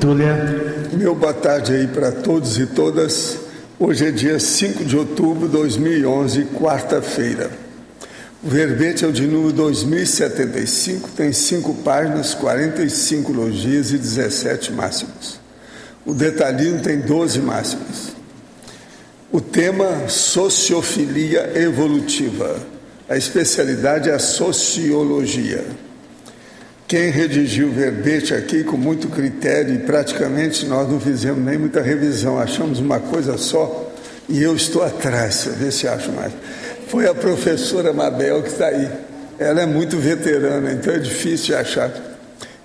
tertúlia. Meu boa tarde aí para todos e todas. Hoje é dia 5 de outubro de 2011, quarta-feira. O verbete é o de número 2075, tem 5 páginas, 45 logias e 17 máximos. O detalhismo tem 12 máximas. O tema, sociofilia evolutiva. A especialidade é a sociologia. Quem redigiu o verbete aqui com muito critério, e praticamente nós não fizemos nem muita revisão, achamos uma coisa só, e eu estou atrás, para ver se acho mais. Foi a professora Mabel que está aí. Ela é muito veterana, então é difícil de achar.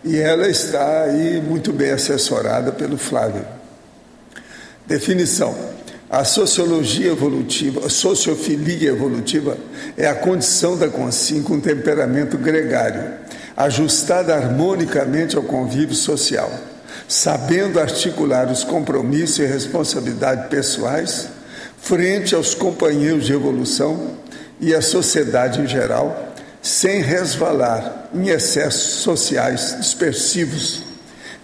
E ela está aí muito bem assessorada pelo Flávio. Definição. A sociologia evolutiva, a sociofilia evolutiva é a condição da consciência com temperamento gregário, ajustada harmonicamente ao convívio social, sabendo articular os compromissos e responsabilidades pessoais frente aos companheiros de evolução e à sociedade em geral, sem resvalar em excessos sociais dispersivos,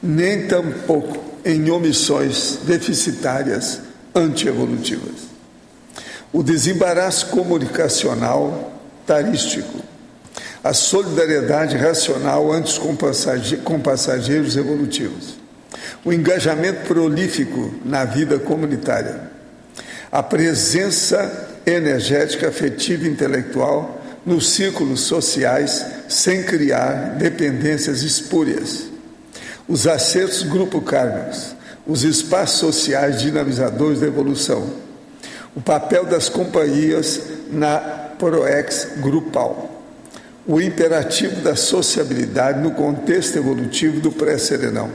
nem tampouco em omissões deficitárias antievolutivas. O desembaraço comunicacional tarístico, a solidariedade racional antes com passageiros evolutivos, o engajamento prolífico na vida comunitária, a presença energética, afetiva e intelectual nos círculos sociais sem criar dependências espúrias, os acertos grupo-kármicos, os espaços sociais dinamizadores da evolução, o papel das companhias na proex grupal, o imperativo da sociabilidade no contexto evolutivo do pré-serenão,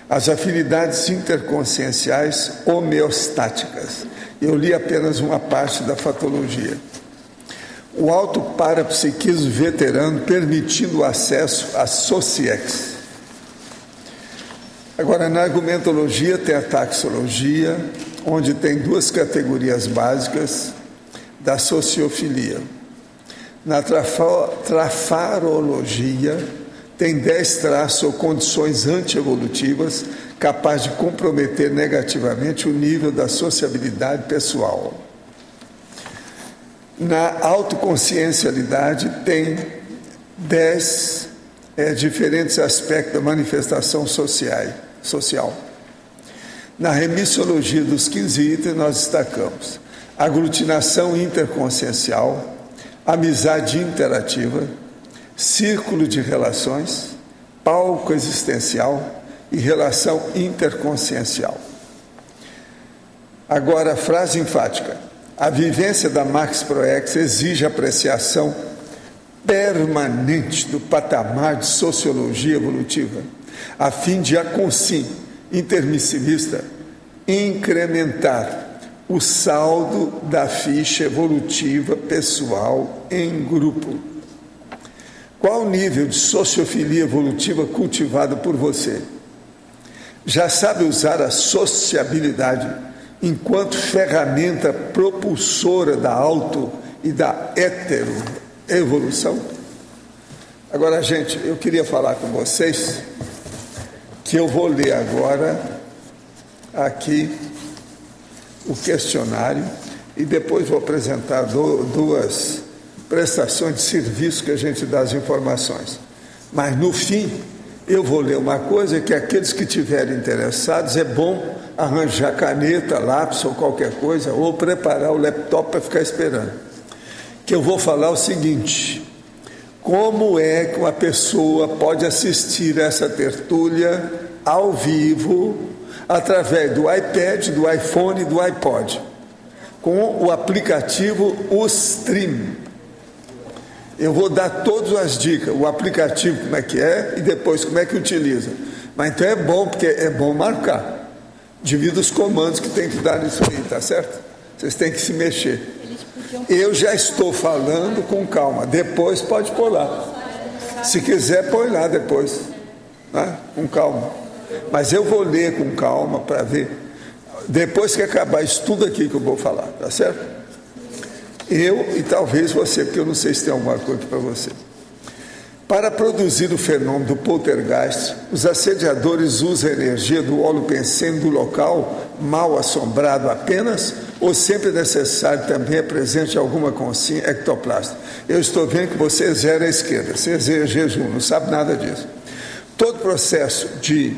as afinidades interconscienciais homeostáticas. Eu li apenas uma parte da fatologia. O autoparapsiquismo veterano permitindo o acesso à sociex. Agora, na argumentologia tem a taxologia, onde tem 2 categorias básicas da sociofilia. Na trafarologia tem 10 traços ou condições antievolutivas capazes de comprometer negativamente o nível da sociabilidade pessoal. Na autoconsciencialidade tem 10 diferentes aspectos da manifestação social. Na remissiologia dos 15 itens nós destacamos aglutinação interconsciencial, amizade interativa, círculo de relações, palco existencial e relação interconsciencial. Agora, a frase enfática. A vivência da Max Proex exige apreciação permanente do patamar de sociologia evolutiva, a fim de a consciência intermissivista incrementar o saldo da ficha evolutiva pessoal em grupo. Qual o nível de sociofilia evolutiva cultivado por você? Já sabe usar a sociabilidade enquanto ferramenta propulsora da auto e da heteroevolução? Agora, gente, eu queria falar com vocês que eu vou ler agora aqui o questionário e depois vou apresentar 2 prestações de serviço que a gente dá as informações. Mas, no fim, eu vou ler uma coisa que aqueles que estiverem interessados, é bom arranjar caneta, lápis ou qualquer coisa, ou preparar o laptop para ficar esperando. Que eu vou falar o seguinte: como é que uma pessoa pode assistir essa tertúlia ao vivo através do iPad, do iPhone e do iPod, com o aplicativo Ustream. Eu vou dar todas as dicas, o aplicativo como é que é e depois como é que utiliza. Mas então é bom, porque é bom marcar. Devido os comandos que tem que dar nisso aí, tá certo? Vocês têm que se mexer. Eu já estou falando com calma, depois pode pôr lá. Se quiser, põe lá depois, né? Com calma. Mas eu vou ler com calma para ver. Depois que acabar isso tudo aqui que eu vou falar, tá certo? Eu e talvez você, porque eu não sei se tem alguma coisa aqui para você. Para produzir o fenômeno do poltergeist, os assediadores usam a energia do holopensene do local mal assombrado apenas, ou sempre é necessário também a presença de alguma consciência ectoplasta? Eu estou vendo que você é zero à esquerda, você é jejum, não sabe nada disso. Todo processo de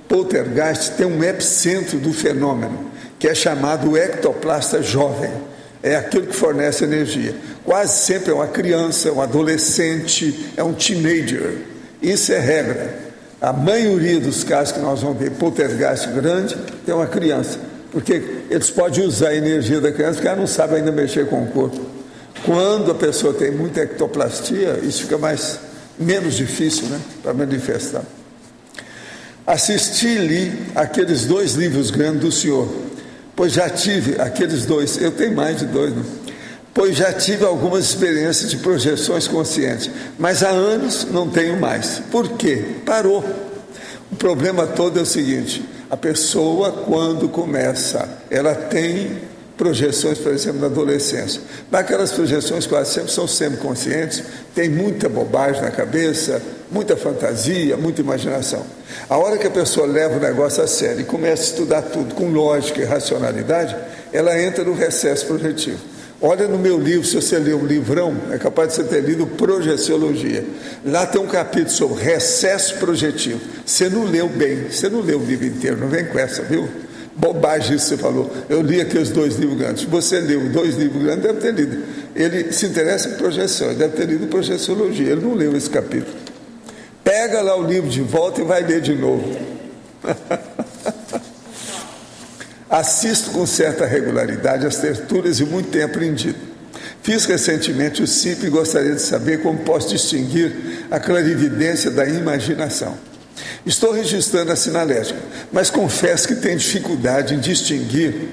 poltergeist tem um epicentro do fenômeno, que é chamado ectoplasta jovem. É aquilo que fornece energia. Quase sempre é uma criança, um adolescente, é um teenager. Isso é regra. A maioria dos casos que nós vamos ver poltergeist grande tem uma criança, porque eles podem usar a energia da criança, porque ela não sabe ainda mexer com o corpo. Quando a pessoa tem muita ectoplastia, isso fica menos difícil, né, para manifestar. Assisti e li aqueles 2 livros grandes do senhor, pois já tive aqueles 2, eu tenho mais de 2, né? Pois já tive algumas experiências de projeções conscientes, mas há anos não tenho mais. Por quê? Parou. O problema todo é o seguinte: a pessoa, quando começa, ela tem projeções, por exemplo, na adolescência, mas aquelas projeções quase sempre são semiconscientes, tem muita bobagem na cabeça, muita fantasia, muita imaginação. A hora que a pessoa leva o negócio a sério e começa a estudar tudo com lógica e racionalidade, ela entra no recesso projetivo. Olha no meu livro, se você ler um livrão, é capaz de você ter lido Projeciologia. Lá tem um capítulo sobre recesso projetivo. Você não leu bem, você não leu o livro inteiro, não vem com essa, viu? Bobagem isso que você falou. Eu li aqueles 2 livros grandes. Você leu 2 livros grandes, deve ter lido. Ele se interessa em projeção, ele deve ter lido Projeciologia. Ele não leu esse capítulo. Pega lá o livro de volta e vai ler de novo. Assisto com certa regularidade as tertúlias e muito tenho aprendido. Fiz recentemente o CIP e gostaria de saber como posso distinguir a clarividência da imaginação. Estou registrando a sinalética, mas confesso que tenho dificuldade em distinguir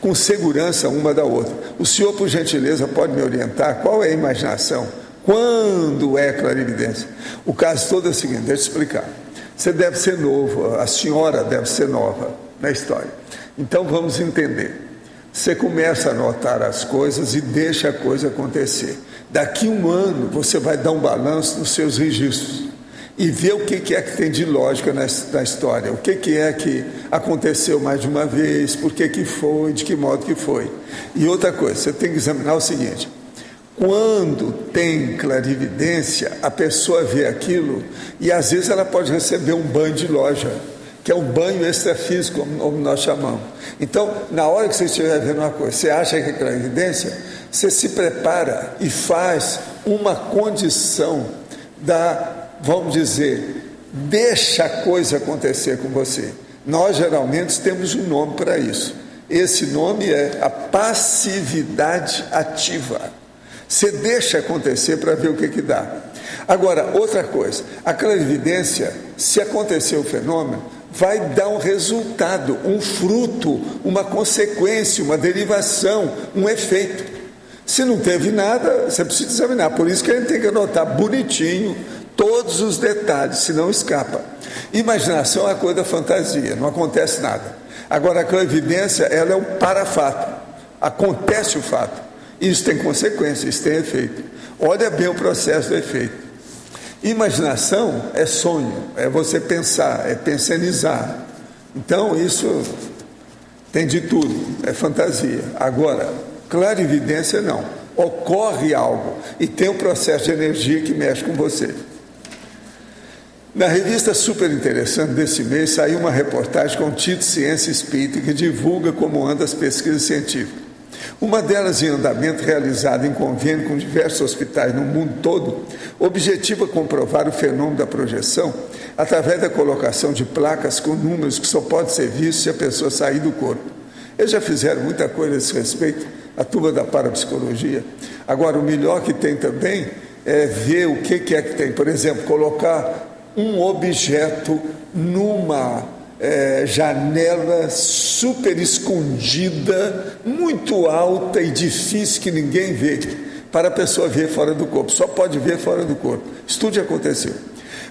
com segurança uma da outra. O senhor, por gentileza, pode me orientar qual é a imaginação? Quando é clarividência? O caso todo é o seguinte, deixa eu explicar. Você deve ser novo, a senhora deve ser nova na história. Então vamos entender. Você começa a notar as coisas e deixa a coisa acontecer. Daqui 1 ano você vai dar um balanço nos seus registros e ver o que é que tem de lógica na história, o que é que aconteceu mais de uma vez, por que foi, de que modo que foi. E outra coisa, você tem que examinar o seguinte: quando tem clarividência, a pessoa vê aquilo e às vezes ela pode receber um banho de loja, que é um banho extrafísico, como nós chamamos. Então, na hora que você estiver vendo uma coisa, você acha que é clarividência, você se prepara e faz uma condição vamos dizer, deixa a coisa acontecer com você. Nós geralmente temos um nome para isso. Esse nome é a passividade ativa. Você deixa acontecer para ver o que dá. Agora, outra coisa, a clarividência, se acontecer o fenômeno, vai dar um resultado, um fruto, uma consequência, uma derivação, um efeito. Se não teve nada, você precisa examinar. Por isso que a gente tem que anotar bonitinho todos os detalhes, senão escapa. Imaginação é uma coisa da fantasia, não acontece nada. Agora, a clarividência, ela é um parafato. Acontece o fato. Isso tem consequência, isso tem efeito. Olha bem o processo do efeito. Imaginação é sonho, é você pensar, é pensionizar. Então, isso tem de tudo, é fantasia. Agora, clarividência não. Ocorre algo e tem um processo de energia que mexe com você. Na revista super interessante desse mês, saiu uma reportagem com o título Ciência Espírita, que divulga como andam as pesquisas científicas. Uma delas em andamento, realizada em convênio com diversos hospitais no mundo todo, objetiva comprovar o fenômeno da projeção através da colocação de placas com números que só pode ser visto se a pessoa sair do corpo. Eles já fizeram muita coisa a esse respeito, a turma da parapsicologia. Agora, o melhor que tem também é ver o que é que tem. Por exemplo, colocar um objeto numa janela super escondida, muito alta e difícil que ninguém vê, para a pessoa ver fora do corpo. Só pode ver fora do corpo. Estudo aconteceu.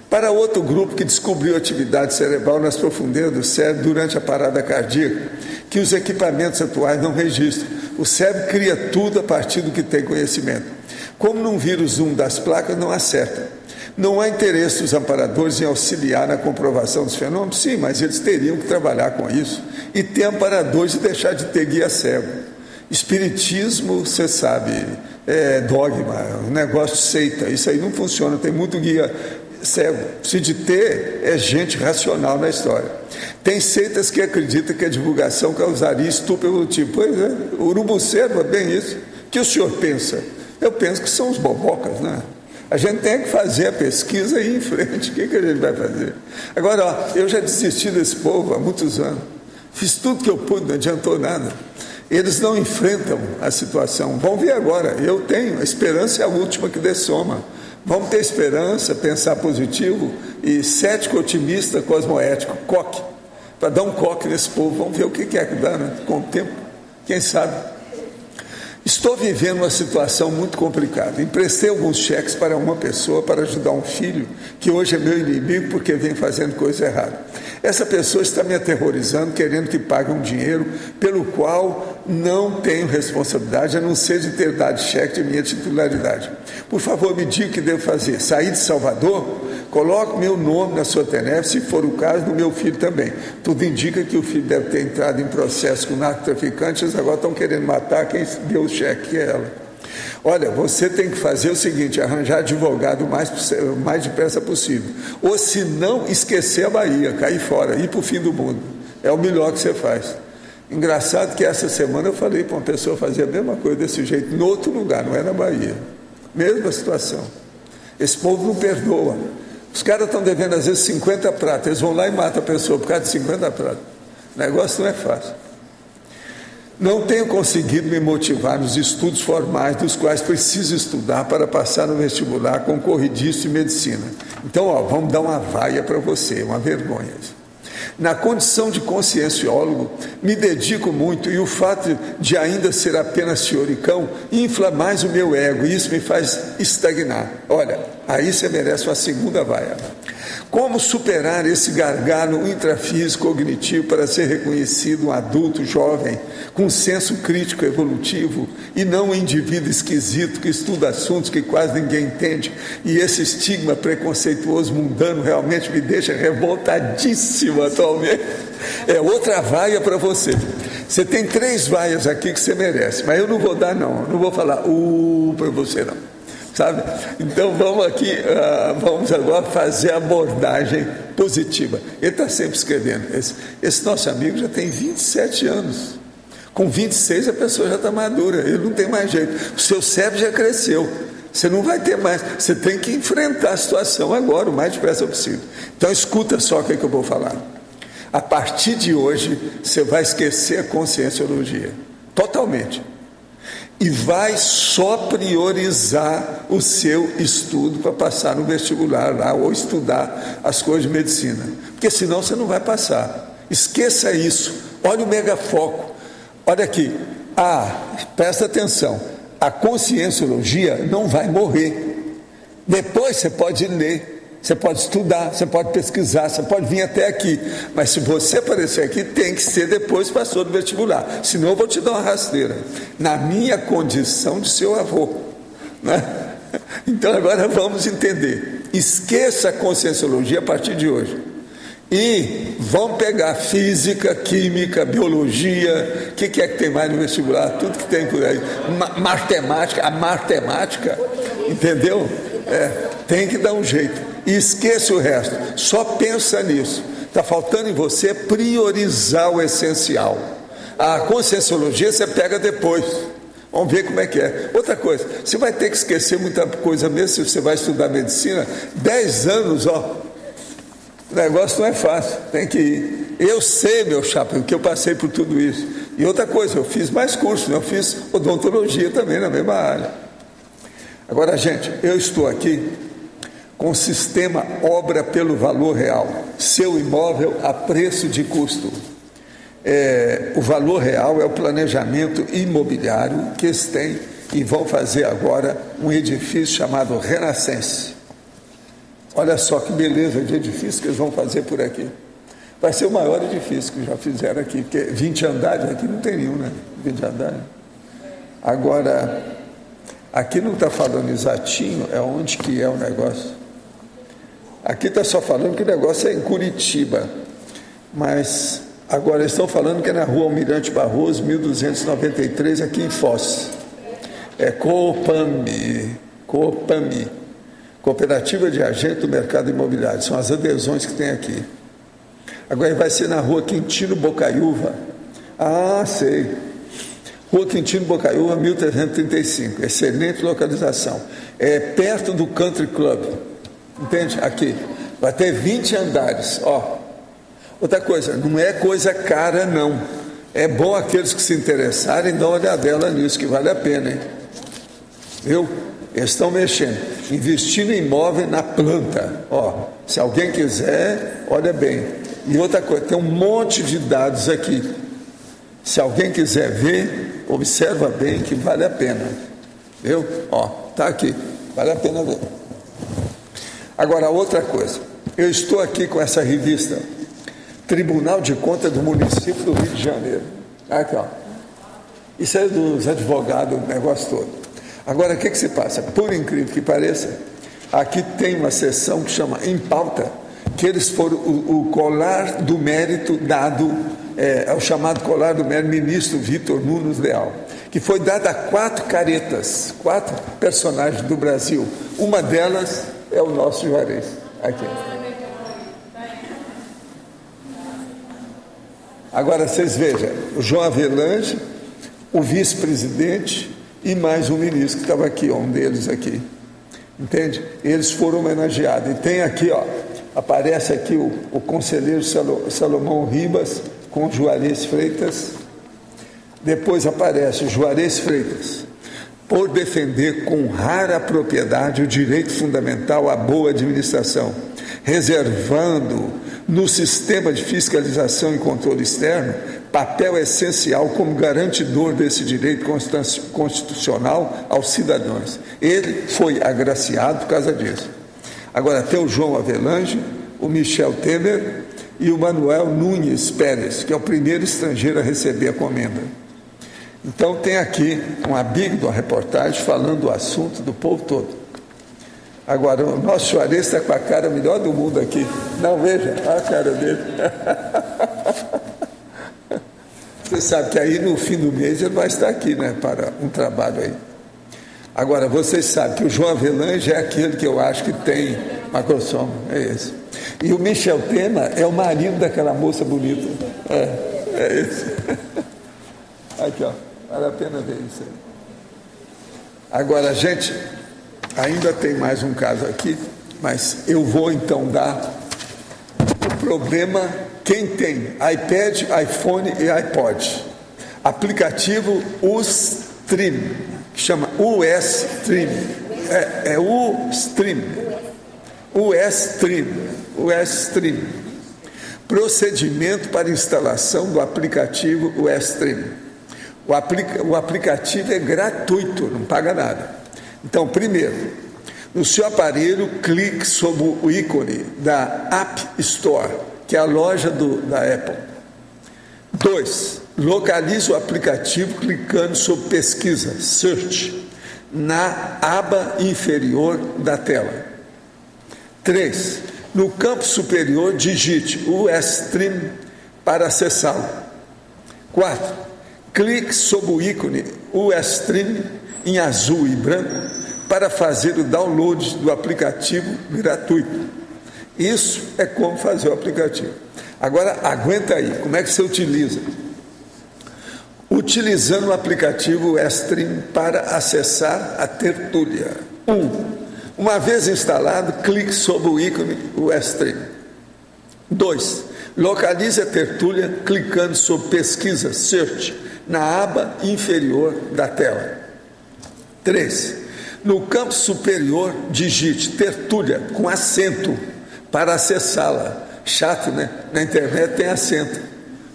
Para outro grupo que descobriu atividade cerebral nas profundezas do cérebro durante a parada cardíaca, que os equipamentos atuais não registram. O cérebro cria tudo a partir do que tem conhecimento. Como não vira o zoom das placas, não acerta. Não há interesse dos amparadores em auxiliar na comprovação dos fenômenos? Sim, mas eles teriam que trabalhar com isso e ter amparadores e deixar de ter guia cego. Espiritismo, você sabe, é dogma, é um negócio de seita, isso aí não funciona, tem muito guia cego. Se de ter, é gente racional na história. Tem seitas que acreditam que a divulgação causaria estupro evolutivo. Pois é, o urubuceiro é bem isso. O que o senhor pensa? Eu penso que são os bobocas, né? A gente tem que fazer a pesquisa e ir em frente. O que a gente vai fazer? Agora, ó, eu já desisti desse povo há muitos anos. Fiz tudo que eu pude, não adiantou nada. Eles não enfrentam a situação. Vão ver agora. Eu tenho. A esperança é a última que dessoma. Vamos ter esperança, pensar positivo e cético, otimista, cosmoético, coque. Para dar um coque nesse povo. Vamos ver o que é que dá, né? Com o tempo. Quem sabe? Estou vivendo uma situação muito complicada. Emprestei alguns cheques para uma pessoa para ajudar um filho que hoje é meu inimigo porque vem fazendo coisa errada. Essa pessoa está me aterrorizando, querendo que pague um dinheiro pelo qual não tenho responsabilidade, a não ser de ter dado cheque de minha titularidade. Por favor, me diga o que devo fazer. Sair de Salvador? Coloque meu nome na sua TNF, se for o caso, do meu filho também. Tudo indica que o filho deve ter entrado em processo com narcotraficantes, agora estão querendo matar quem deu o cheque, que é ela. Olha, você tem que fazer o seguinte, arranjar advogado o mais depressa possível. Ou se não, esquecer a Bahia, cair fora, ir para o fim do mundo. É o melhor que você faz. Engraçado que essa semana eu falei para uma pessoa fazer a mesma coisa desse jeito, em outro lugar, não é na Bahia. Mesma situação. Esse povo não perdoa. Os caras estão devendo às vezes 50 pratas, eles vão lá e matam a pessoa por causa de 50 pratas. O negócio não é fácil. Não tenho conseguido me motivar nos estudos formais dos quais preciso estudar para passar no vestibular concorridíssimo em medicina. Então, ó, vamos dar uma vaia para você, uma vergonha. Na condição de conscienciólogo, me dedico muito e o fato de ainda ser apenas teoricão infla mais o meu ego e isso me faz estagnar. Olha, aí você merece uma segunda vaia. Como superar esse gargalo intrafísico cognitivo para ser reconhecido um adulto jovem com senso crítico evolutivo e não um indivíduo esquisito que estuda assuntos que quase ninguém entende, e esse estigma preconceituoso mundano realmente me deixa revoltadíssimo atualmente. É outra vaia para você. Você tem 3 vaias aqui que você merece, mas eu não vou dar não vou falar para você não. Sabe? Então vamos aqui, vamos agora fazer a abordagem positiva. Ele está sempre escrevendo. Esse nosso amigo já tem 27 anos. Com 26 a pessoa já está madura, ele não tem mais jeito. O seu cérebro já cresceu. Você não vai ter mais. Você tem que enfrentar a situação agora, o mais depressa possível. Então escuta só o que eu vou falar. A partir de hoje, você vai esquecer a conscienciologia. Totalmente. E vai só priorizar o seu estudo para passar no vestibular lá, ou estudar as coisas de medicina, porque senão você não vai passar. Esqueça isso. Olha o megafoco. Olha aqui. Presta atenção. A conscienciologia não vai morrer. Depois você pode ler, você pode estudar, você pode pesquisar, você pode vir até aqui, mas se você aparecer aqui, tem que ser depois passou do vestibular, senão eu vou te dar uma rasteira, na minha condição de seu avô, né? Então agora vamos entender, esqueça a conscienciologia a partir de hoje, e vamos pegar física, química, biologia, o que é que tem mais no vestibular, tudo que tem por aí, matemática, a matemática, entendeu? Tem que dar um jeito. E esqueça o resto, só pensa nisso. Está faltando em você priorizar o essencial. A conscienciologia você pega depois. Vamos ver como é que é. Outra coisa, você vai ter que esquecer muita coisa mesmo se você vai estudar medicina. 10 anos, ó. O negócio não é fácil, tem que ir. Eu sei, meu chapa, que eu passei por tudo isso. E outra coisa, eu fiz mais cursos, né? Eu fiz odontologia também na mesma área. Agora, gente, eu estou aqui com o sistema obra pelo valor real, seu imóvel a preço de custo. O valor real é o planejamento imobiliário que eles têm e vão fazer agora um edifício chamado Renascense. Olha só que beleza de edifício que eles vão fazer por aqui. Vai ser o maior edifício que já fizeram aqui, porque 20 andares aqui não tem nenhum, né? 20 andares. Agora, aqui não está falando exatinho, é onde que é o negócio. aqui está só falando que o negócio é em Curitiba, mas agora eles estão falando que é na rua Almirante Barroso, 1293, aqui em Foz. É Coopami, Cooperativa de Agente do Mercado Imobiliário, são as adesões que tem aqui. Agora vai ser na rua Quintino Bocaiúva. Ah, sei. Rua Quintino Bocaiúva, 1335. Excelente localização. É perto do Country Club. Entende? Aqui. Vai ter 20 andares. Ó. Outra coisa, não é coisa cara, não. É bom aqueles que se interessarem dar uma olhadela nisso, que vale a pena, hein? Viu? Eles estão mexendo, investindo em imóvel na planta. Ó, se alguém quiser, olha bem. E outra coisa, tem um monte de dados aqui. Se alguém quiser ver, observa bem que vale a pena. Viu? Ó, tá aqui. Vale a pena ver. Agora, outra coisa. Eu estou aqui com essa revista, Tribunal de Contas do Município do Rio de Janeiro. Aqui, ó. Isso é dos advogados, o negócio todo. Agora, o que se passa? Por incrível que pareça, aqui tem uma seção que chama Em Pauta, que eles foram o colar do mérito dado, é o chamado colar do mérito ministro Vitor Nunes Leal, que foi dado a 4 caretas, 4 personagens do Brasil. Uma delas é o nosso Juarez. Aqui. Agora, vocês vejam, o João Avelange, o vice-presidente e mais um ministro que estava aqui, ó, um deles aqui. Entende? Eles foram homenageados. E tem aqui, ó, aparece aqui o conselheiro Salomão Ribas com Juarez Freitas. Depois aparece o Juarez Freitas, por defender com rara propriedade o direito fundamental à boa administração, reservando no sistema de fiscalização e controle externo papel essencial como garantidor desse direito constitucional aos cidadãos. Ele foi agraciado por causa disso. Agora tem o João Avelange, o Michel Temer e o Manuel Nunes Pérez, que é o primeiro estrangeiro a receber a comenda. Então tem aqui um amigo da reportagem falando do assunto do povo todo. Agora, o nosso Juarez está com a cara melhor do mundo aqui. Não, veja, olha a cara dele. Você sabe que aí no fim do mês ele vai estar aqui, né, para um trabalho aí. Agora, vocês sabem que o João Avelange é aquele que eu acho que tem macrosoma, é esse. E o Michel Temer é o marido daquela moça bonita. É esse. Aqui, ó, vale a pena ver isso aí. Agora, gente, ainda tem mais um caso aqui, mas eu vou então dar o problema. Quem tem iPad, iPhone e iPod, aplicativo Ustream, que chama Ustream, Ustream, procedimento para instalação do aplicativo Ustream. O aplicativo é gratuito, não paga nada. Então, primeiro, no seu aparelho, clique sobre o ícone da App Store, que é a loja da Apple. 2. Localize o aplicativo clicando sobre pesquisa, search, na aba inferior da tela. 3. No campo superior, digite o Ustream para acessá-lo. 4. Clique sobre o ícone Ustream em azul e branco para fazer o download do aplicativo gratuito. Isso é como fazer o aplicativo. Agora, aguenta aí, como é que você utiliza? Utilizando o aplicativo Ustream para acessar a tertúlia. 1. Uma vez instalado, clique sobre o ícone Ustream. 2. Localize a tertúlia clicando sobre pesquisa, search, na aba inferior da tela. 3. No campo superior, digite tertúlia com acento para acessá-la. Chato, né? Na internet tem acento,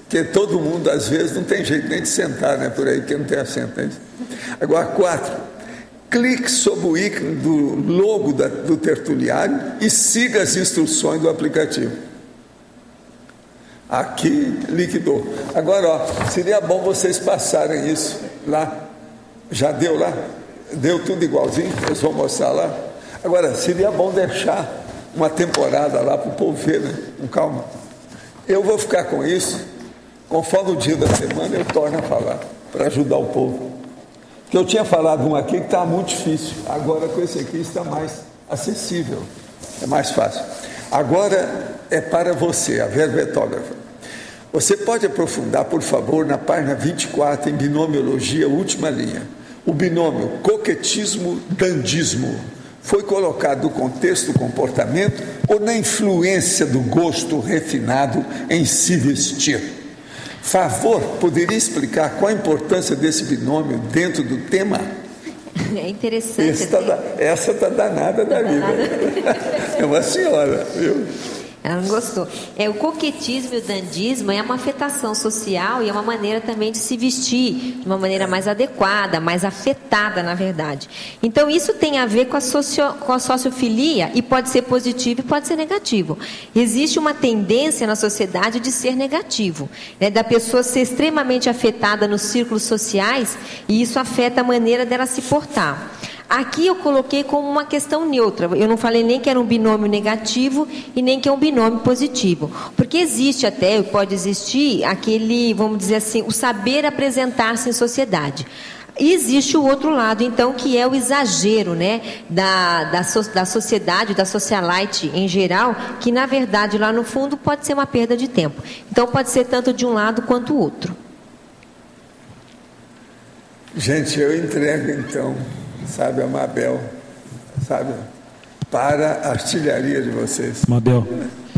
porque todo mundo às vezes não tem jeito nem de sentar, né? Por aí, porque não tem acento, né? Agora, 4, clique sobre o ícone do logo do tertuliário e siga as instruções do aplicativo. Aqui liquidou. Agora, ó, seria bom vocês passarem isso lá. Já deu lá? Deu tudo igualzinho? Eles vão mostrar lá. Agora, seria bom deixar uma temporada lá para o povo ver, né? Com calma. Eu vou ficar com isso, conforme o dia da semana eu torno a falar, para ajudar o povo. Porque eu tinha falado um aqui que está muito difícil, agora com esse aqui está mais acessível, é mais fácil. Agora é para você, a verbetógrafa. Você pode aprofundar, por favor, na página 24, em binomiologia, última linha. O binômio coquetismo-dandismo foi colocado no contexto do comportamento ou na influência do gosto refinado em se vestir? Favor, poderia explicar qual a importância desse binômio dentro do tema? É interessante. Essa está danada da vida. É uma senhora, viu? Ela não gostou. O coquetismo e o dandismo é uma afetação social e é uma maneira também de se vestir de uma maneira mais adequada, mais afetada, na verdade. Então, isso tem a ver com a sociofilia e pode ser positivo e pode ser negativo. Existe uma tendência na sociedade de ser negativo, né, da pessoa ser extremamente afetada nos círculos sociais e isso afeta a maneira dela se portar. Aqui eu coloquei como uma questão neutra, eu não falei nem que era um binômio negativo e nem que é um binômio positivo, porque existe até, pode existir aquele, vamos dizer assim, o saber apresentar-se em sociedade. E existe o outro lado, então, que é o exagero, né, da sociedade, da socialite em geral, que na verdade lá no fundo pode ser uma perda de tempo. Então pode ser tanto de um lado quanto o outro. Gente, eu entrego então, sabe, a Mabel, sabe, para a artilharia de vocês. Mabel,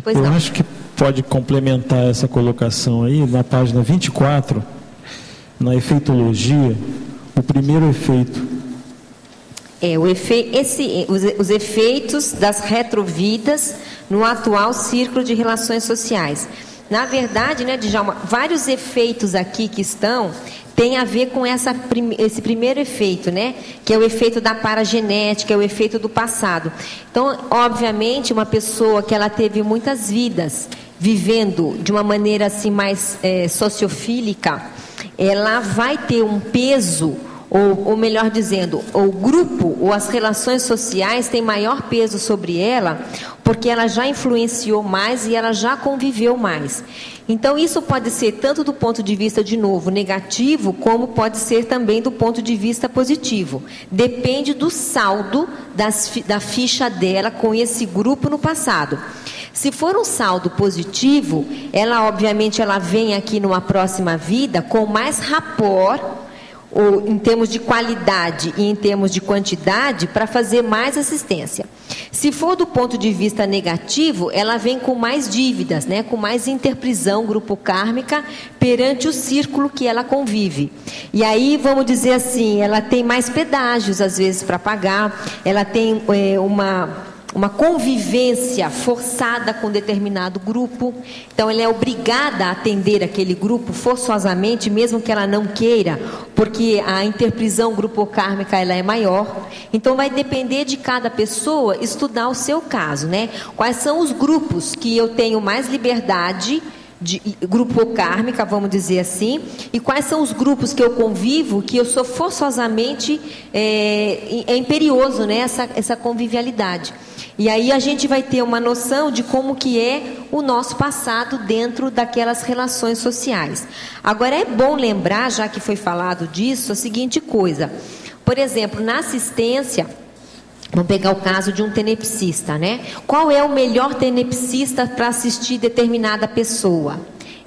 eu acho que pode complementar essa colocação aí, na página 24, na efeitologia, o primeiro efeito. Os efeitos das retrovidas no atual círculo de relações sociais. Na verdade, né, Djalma, vários efeitos aqui que estão tem a ver com esse primeiro efeito, né? Que é o efeito da paragenética, é o efeito do passado. Então, obviamente, uma pessoa que ela teve muitas vidas, vivendo de uma maneira assim mais sociofílica, ela vai ter um peso, ou melhor dizendo, o grupo ou as relações sociais têm maior peso sobre ela, porque ela já influenciou mais e ela já conviveu mais. Então, isso pode ser tanto do ponto de vista, de novo, negativo, como pode ser também do ponto de vista positivo. Depende do saldo da ficha dela com esse grupo no passado. Se for um saldo positivo, ela obviamente ela vem aqui numa próxima vida com mais rapport, ou em termos de qualidade e em termos de quantidade, para fazer mais assistência. Se for do ponto de vista negativo, ela vem com mais dívidas, né, com mais interprisão grupo kármica perante o círculo que ela convive. E aí, vamos dizer assim, ela tem mais pedágios, às vezes, para pagar, ela tem uma convivência forçada com determinado grupo, então ela é obrigada a atender aquele grupo forçosamente, mesmo que ela não queira, porque a interprisão grupo-kármica ela é maior. Então vai depender de cada pessoa estudar o seu caso, né? Quais são os grupos que eu tenho mais liberdade, de grupo kármica, vamos dizer assim, e quais são os grupos que eu convivo, que eu sou forçosamente imperioso, né, essa convivialidade. E aí a gente vai ter uma noção de como que é o nosso passado dentro daquelas relações sociais. Agora é bom lembrar, já que foi falado disso, a seguinte coisa. Por exemplo, na assistência, vamos pegar o caso de um tenepsista, né? Qual é o melhor tenepsista para assistir determinada pessoa?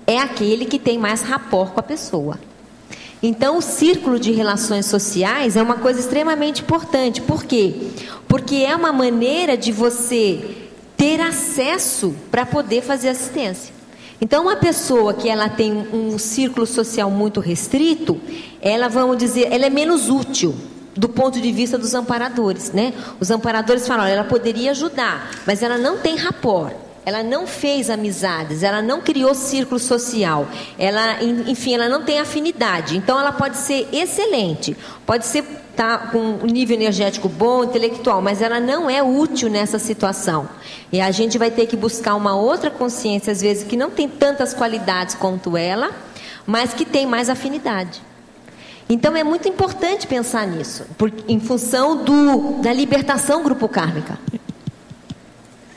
É aquele que tem mais rapport com a pessoa. Então, o círculo de relações sociais é uma coisa extremamente importante. Por quê? Porque é uma maneira de você ter acesso para poder fazer assistência. Então, uma pessoa que ela tem um círculo social muito restrito, ela, vamos dizer, ela é menos útil do ponto de vista dos amparadores, né? Os amparadores falam, olha, ela poderia ajudar, mas ela não tem rapport, ela não fez amizades, ela não criou círculo social, ela, enfim, ela não tem afinidade. Então, ela pode ser excelente, pode ser com um nível energético bom, intelectual, mas ela não é útil nessa situação. E a gente vai ter que buscar uma outra consciência, às vezes, que não tem tantas qualidades quanto ela, mas que tem mais afinidade. Então é muito importante pensar nisso, em função da libertação grupo kármica.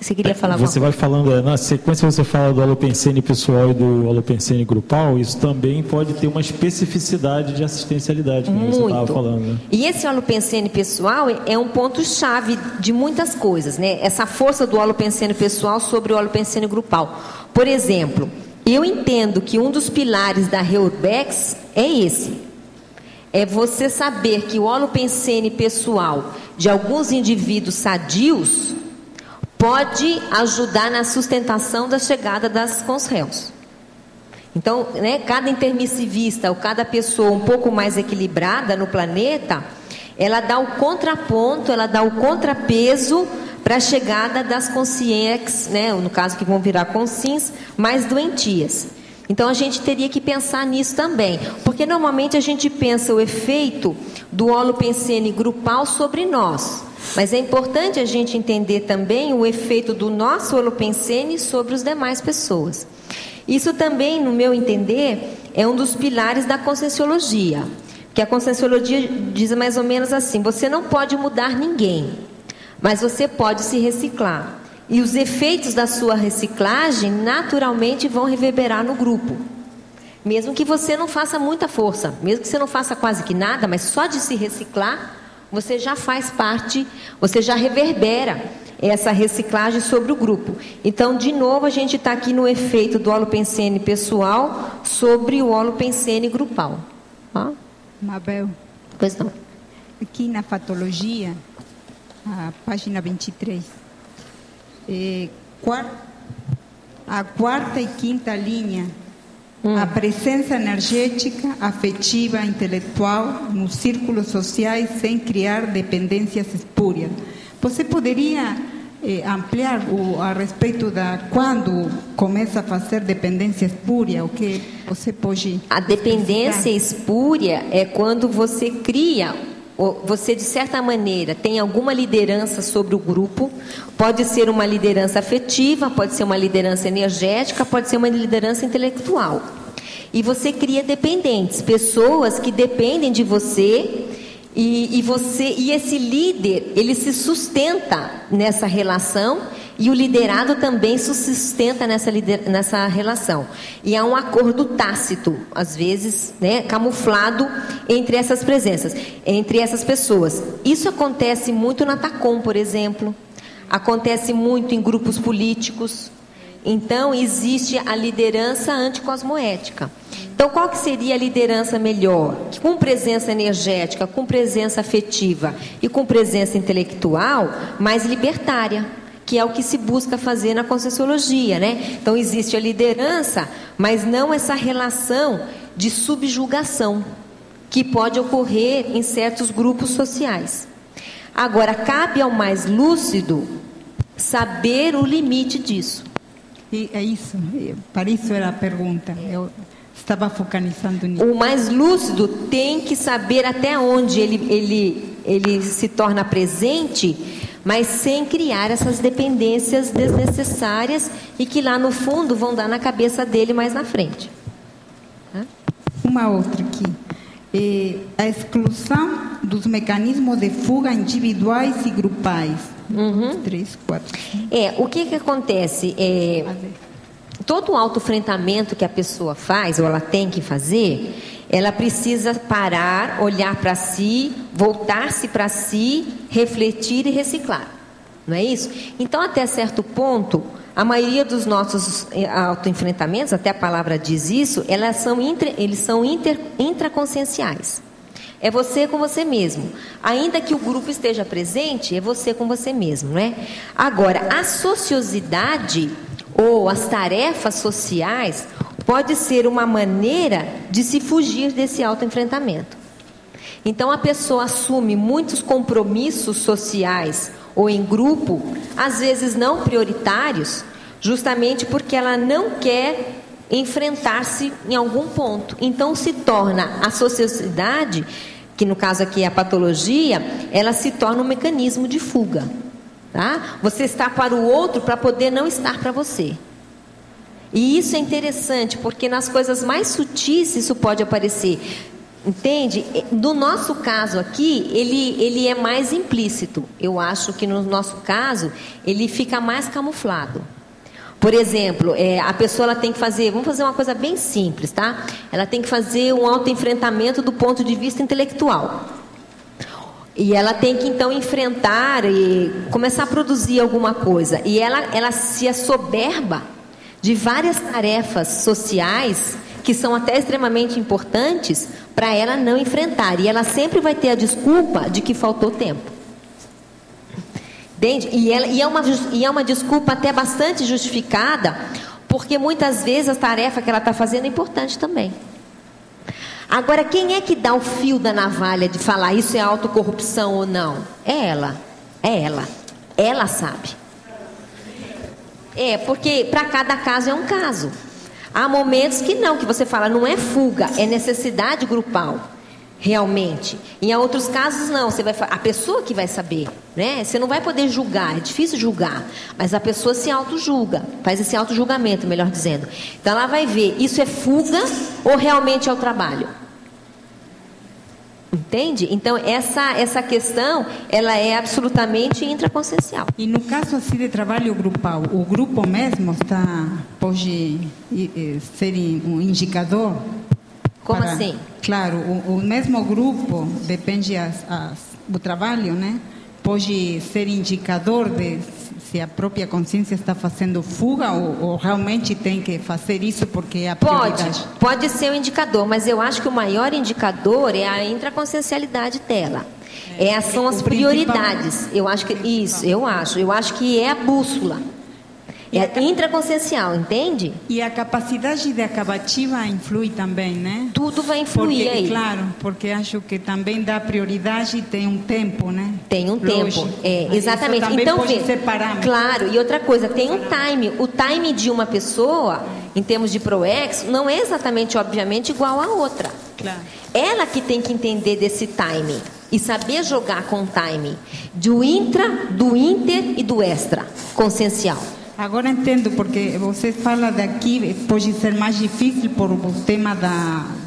Você queria falar alguma coisa? Vai falando, na sequência você fala do holopensene pessoal e do holopensene grupal, isso também pode ter uma especificidade de assistencialidade, como você estava falando. Né? E esse holopensene pessoal é um ponto-chave de muitas coisas, né? Essa força do holopensene pessoal sobre o holopensene grupal. Por exemplo, eu entendo que um dos pilares da Reurbex é esse. É você saber que o holopensene pessoal de alguns indivíduos sadios pode ajudar na sustentação da chegada das consréus. Então, né, cada intermissivista ou cada pessoa um pouco mais equilibrada no planeta, ela dá o contraponto, ela dá o contrapeso para a chegada das consciências, né, no caso que vão virar consins, mais doentias. Então a gente teria que pensar nisso também, porque normalmente a gente pensa o efeito do holopensene grupal sobre nós, mas é importante a gente entender também o efeito do nosso holopensene sobre as demais pessoas. Isso também, no meu entender, é um dos pilares da conscienciologia, que a conscienciologia diz mais ou menos assim: você não pode mudar ninguém, mas você pode se reciclar. E os efeitos da sua reciclagem naturalmente vão reverberar no grupo. Mesmo que você não faça muita força, mesmo que você não faça quase que nada, mas só de se reciclar, você já faz parte, você já reverbera essa reciclagem sobre o grupo. Então, de novo, a gente está aqui no efeito do holopensene pessoal sobre o holopensene grupal. Ó. Mabel. Pois não. Aqui na patologia, a página 23, a quarta e quinta linha, a presença energética, afetiva, intelectual nos círculos sociais sem criar dependências espúrias. Você poderia ampliar a respeito da quando começa a fazer dependência espúria? O que você pode... A dependência espúria é quando você cria... Você, de certa maneira, tem alguma liderança sobre o grupo. Pode ser uma liderança afetiva, pode ser uma liderança energética, pode ser uma liderança intelectual. E você cria dependentes, pessoas que dependem de você, e esse líder, ele se sustenta nessa relação, e o liderado também se sustenta nessa relação. E há um acordo tácito, às vezes, né, camuflado entre essas presenças, entre essas pessoas. Isso acontece muito na TACOM, por exemplo. Acontece muito em grupos políticos. Então, existe a liderança anticosmoética. Então, qual que seria a liderança melhor? Com presença energética, com presença afetiva e com presença intelectual, mais libertária, que é o que se busca fazer na conscienciologia, né? Então, existe a liderança, mas não essa relação de subjugação, que pode ocorrer em certos grupos sociais. Agora, cabe ao mais lúcido saber o limite disso. E é isso, para isso era a pergunta. Eu estava focalizando nisso. O mais lúcido tem que saber até onde ele se torna presente, mas sem criar essas dependências desnecessárias e que lá no fundo vão dar na cabeça dele mais na frente. Uma outra aqui. A exclusão dos mecanismos de fuga individuais e grupais. 3, 4. O que acontece? Todo o autoenfrentamento que a pessoa faz, ou ela tem que fazer, ela precisa parar, olhar para si, voltar-se para si, refletir e reciclar. Não é isso? Então, até certo ponto, a maioria dos nossos autoenfrentamentos, até a palavra diz isso, eles são intraconscienciais. É você com você mesmo. Ainda que o grupo esteja presente, é você com você mesmo, né? Agora, a sociosidade ou as tarefas sociais pode ser uma maneira de se fugir desse autoenfrentamento. Então, a pessoa assume muitos compromissos sociais ou em grupo, às vezes não prioritários, justamente porque ela não quer enfrentar-se em algum ponto. Então se torna a sociedade, que no caso aqui é a patologia, ela se torna um mecanismo de fuga. Tá? Você está para o outro para poder não estar para você. E isso é interessante, porque nas coisas mais sutis isso pode aparecer. Entende? No nosso caso aqui, ele é mais implícito. Eu acho que no nosso caso, ele fica mais camuflado. Por exemplo, a pessoa ela tem que fazer, vamos fazer uma coisa bem simples, tá? Ela tem que fazer um autoenfrentamento do ponto de vista intelectual. E ela tem que então enfrentar e começar a produzir alguma coisa. E ela se assoberba de várias tarefas sociais que são até extremamente importantes para ela não enfrentar. E ela sempre vai ter a desculpa de que faltou tempo. Entende? E é uma desculpa até bastante justificada, porque muitas vezes a tarefa que ela está fazendo é importante também. Agora, quem é que dá o fio da navalha de falar isso é autocorrupção ou não? É ela. É ela. Ela sabe. Porque para cada caso é um caso. Há momentos que não, que você fala, não é fuga, é necessidade grupal, realmente. Em outros casos não, a pessoa que vai saber, né? Você não vai poder julgar, é difícil julgar, mas a pessoa se auto-julga, faz esse auto-julgamento, melhor dizendo. Então ela vai ver, isso é fuga ou realmente é o trabalho? Entende? Então essa questão ela é absolutamente intraconsciencial. E no caso assim de trabalho grupal, o grupo mesmo pode ser um indicador? Como assim? Claro, o mesmo grupo, depende do trabalho, né? Pode ser indicador de se a própria consciência está fazendo fuga ou realmente tem que fazer isso porque é a prioridade. Pode ser um indicador, mas eu acho que o maior indicador é a intraconsciencialidade dela. São as prioridades. Eu acho que isso, eu acho que é a bússola. É intraconsciencial, entende? E a capacidade de acabativa influi também, né? Tudo vai influir aí. Claro, porque acho que também dá prioridade e tem um tempo, né? Tem um tempo, exatamente. Isso então, pode ser claro, e outra coisa, tem um time. O time de uma pessoa, em termos de ProEx, não é exatamente, obviamente, igual a outra. Claro. Ela que tem que entender desse time e saber jogar com o time do intra, do inter e do extra consciencial. Agora entendo, porque você fala daqui, pode ser mais difícil por o tema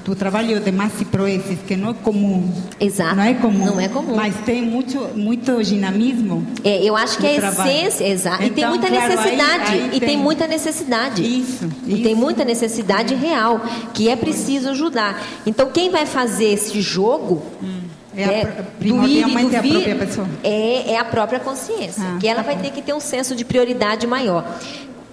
do trabalho de massa e proexis, que não é comum. Exato. Não é comum. Não é comum. Mas tem muito dinamismo. Eu acho que é a essência, exato. Então, e tem muita necessidade. Tem muita necessidade. Isso. E tem muita necessidade real, que é preciso ajudar. Então, quem vai fazer esse jogo... primordialmente a própria pessoa. É a própria consciência, que ela vai ter que ter um senso de prioridade maior.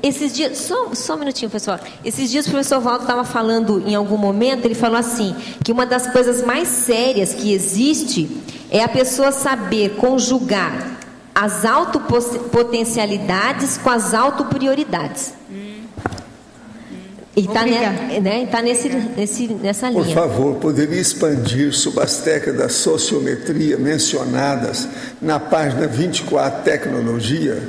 Esses dias, só um minutinho, pessoal. Esses dias o professor Valdo estava falando em algum momento, ele falou assim, que uma das coisas mais sérias que existe é a pessoa saber conjugar as autopotencialidades com as autoprioridades. E está nessa linha. Por favor, poderia expandir sobre as técnicas da sociometria mencionadas na página 24, tecnologia,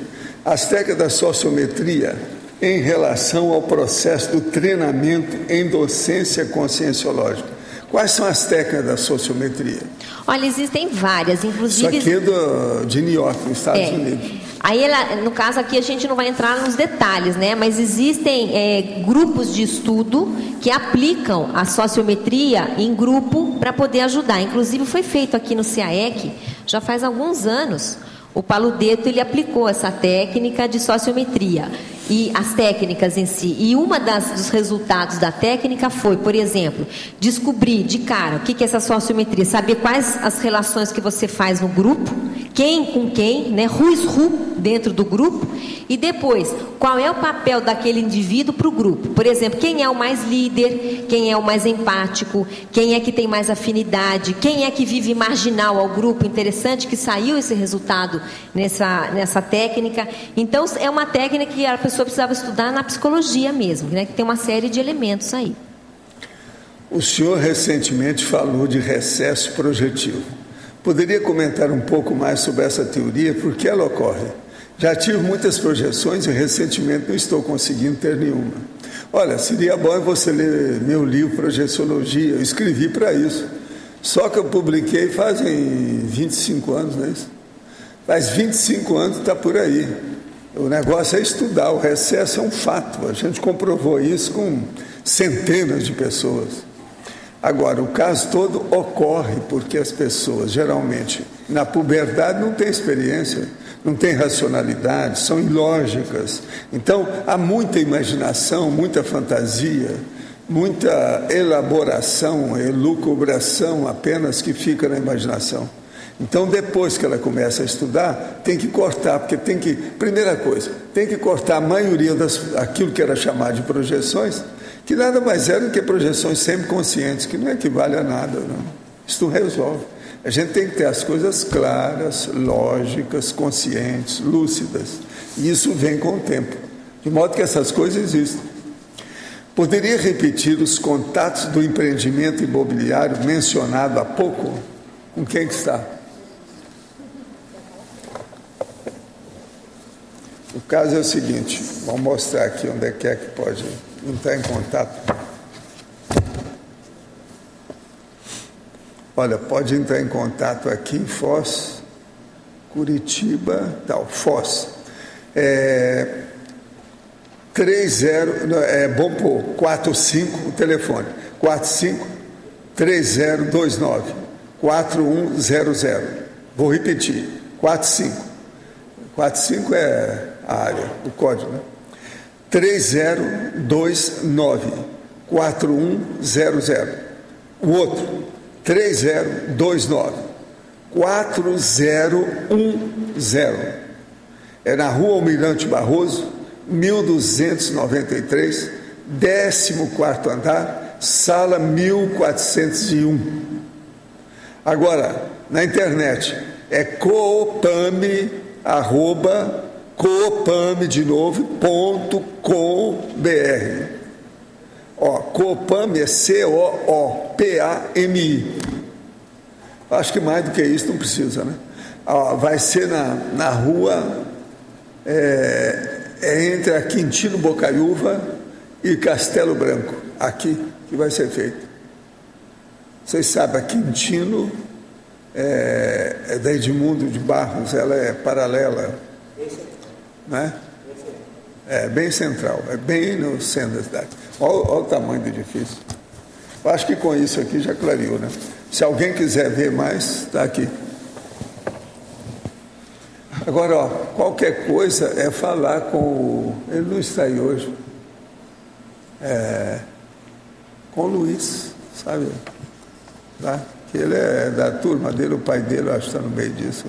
as técnicas da sociometria em relação ao processo do treinamento em docência conscienciológica. Quais são as técnicas da sociometria? Olha, existem várias, inclusive... Isso aqui é de New York, nos Estados Unidos. Aí, no caso aqui, a gente não vai entrar nos detalhes, né? Mas existem grupos de estudo que aplicam a sociometria em grupo para poder ajudar. Inclusive, foi feito aqui no CAEC, já faz alguns anos. O Paludeto, ele aplicou essa técnica de sociometria e as técnicas em si. E dos resultados da técnica foi, por exemplo, descobrir de cara o que é essa sociometria, saber quais as relações que você faz no grupo, quem com quem, né, who dentro do grupo, e depois, qual é o papel daquele indivíduo para o grupo. Por exemplo, quem é o mais líder, quem é o mais empático, quem é que tem mais afinidade, quem é que vive marginal ao grupo. Interessante que saiu esse resultado nessa técnica. Então, é uma técnica que a pessoa precisava estudar na psicologia mesmo, né, que tem uma série de elementos aí. O senhor recentemente falou de recesso projetivo. Poderia comentar um pouco mais sobre essa teoria, por que ela ocorre? Já tive muitas projeções e recentemente não estou conseguindo ter nenhuma. Olha, seria bom você ler meu livro Projeciologia, eu escrevi para isso. Só que eu publiquei fazem 25 anos, não é isso? Faz 25 anos está por aí. O negócio é estudar, o recesso é um fato, a gente comprovou isso com centenas de pessoas. Agora, o caso todo ocorre porque as pessoas, geralmente, na puberdade não têm experiência, não têm racionalidade, são ilógicas. Então, há muita imaginação, muita fantasia, muita elaboração, elucubração apenas que fica na imaginação. Então, depois que ela começa a estudar, tem que cortar, porque primeira coisa, tem que cortar a maioria daquilo que era chamado de projeções, que nada mais é do que projeções sempre conscientes, que não equivale a nada, não. Isso não resolve. A gente tem que ter as coisas claras, lógicas, conscientes, lúcidas. E isso vem com o tempo. De modo que essas coisas existem. Poderia repetir os contatos do empreendimento imobiliário mencionado há pouco? Com quem que está? O caso é o seguinte, vamos mostrar aqui onde é que pode entrar em contato. Olha, pode entrar em contato aqui em Foz, Curitiba, tal, Foz. 45, o telefone, 45-3029-4100. Vou repetir, 45 é a área, o código, né? 3029-4100. O outro, 3029-4010. É na Rua Almirante Barroso, 1293, 14º andar, sala 1401. Agora, na internet, é coopame de novo, .com.br. Coopame é COOPAMI. Acho que mais do que isso não precisa, né? Vai ser na rua entre a Quintino Bocaiúva e Castelo Branco, aqui que vai ser feito. Vocês sabem, a Quintino é da Edmundo de Barros, ela é paralela, né? É bem central, é bem no centro da cidade. Olha o tamanho do edifício. Eu acho que com isso aqui já clareou, né? Se alguém quiser ver mais, está aqui. Agora, qualquer coisa é falar com ele não está aí hoje, com o Luiz, sabe? Tá? Que ele é da turma dele, o pai dele, eu acho que está no meio disso.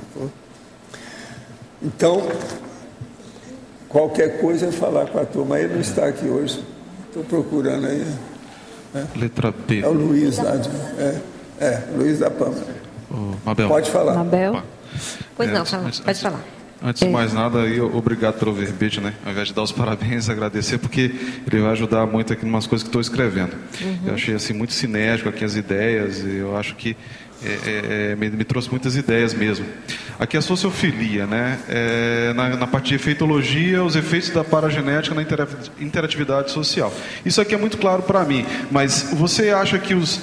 Então, qualquer coisa é falar com a turma. Ele não está aqui hoje, estou procurando aí. Letra B. É o Luiz lá, Luiz da Pampa. Mabel. Pode falar. Mabel. Pois não, pode falar. Antes de mais nada, obrigado pelo verbete, né? Ao invés de dar os parabéns, agradecer, porque ele vai ajudar muito aqui em umas coisas que estou escrevendo. Eu achei assim muito sinérgico aqui as ideias, e eu acho que me trouxe muitas ideias mesmo. Aqui a sociofilia, né? Na parte de efeitologia, os efeitos da paragenética na interatividade social. Isso aqui é muito claro para mim, mas você acha que os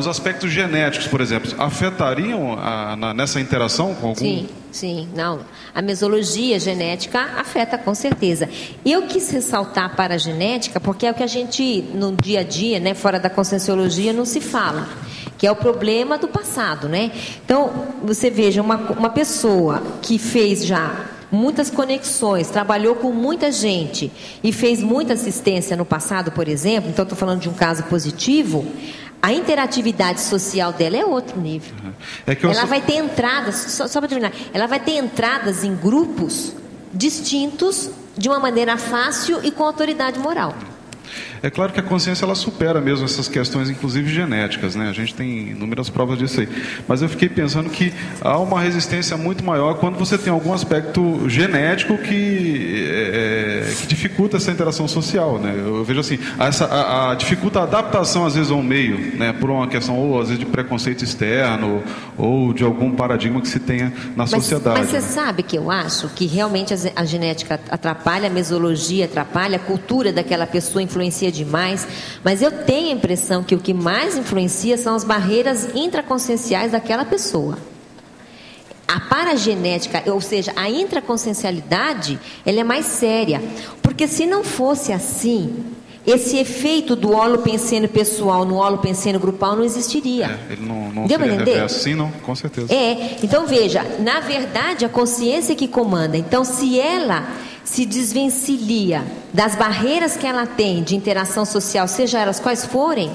aspectos genéticos, por exemplo, afetariam nessa interação com algum... Sim, não. A mesologia genética afeta com certeza. Eu quis ressaltar a paragenética porque é o que a gente, no dia a dia, né, fora da conscienciologia, não se fala, que é o problema do passado, né? Então, você veja, uma pessoa que fez já muitas conexões, trabalhou com muita gente e fez muita assistência no passado, por exemplo, então estou falando de um caso positivo, a interatividade social dela é outro nível. Ela vai ter entradas, só para terminar, ela vai ter entradas em grupos distintos de uma maneira fácil e com autoridade moral. É claro que a consciência ela supera mesmo essas questões, inclusive genéticas, né? A gente tem inúmeras provas disso aí. Mas eu fiquei pensando que há uma resistência muito maior quando você tem algum aspecto genético que dificulta essa interação social, né? Eu vejo assim, dificulta a adaptação às vezes ao meio, né? Por uma questão ou às vezes de preconceito externo ou de algum paradigma que se tenha na sociedade. Mas você sabe que eu acho que realmente a genética atrapalha, a mesologia atrapalha, a cultura daquela pessoa influencia demais, mas eu tenho a impressão que o que mais influencia são as barreiras intraconscienciais daquela pessoa. A paragenética, ou seja, a intraconsciencialidade, ela é mais séria, porque se não fosse assim, esse efeito do holopensene pessoal no holopensene grupal não existiria. Ele não seria reverso, sim, não? Com certeza. Então veja, na verdade a consciência que comanda. Então se ela se desvencilha das barreiras que ela tem de interação social, seja elas quais forem,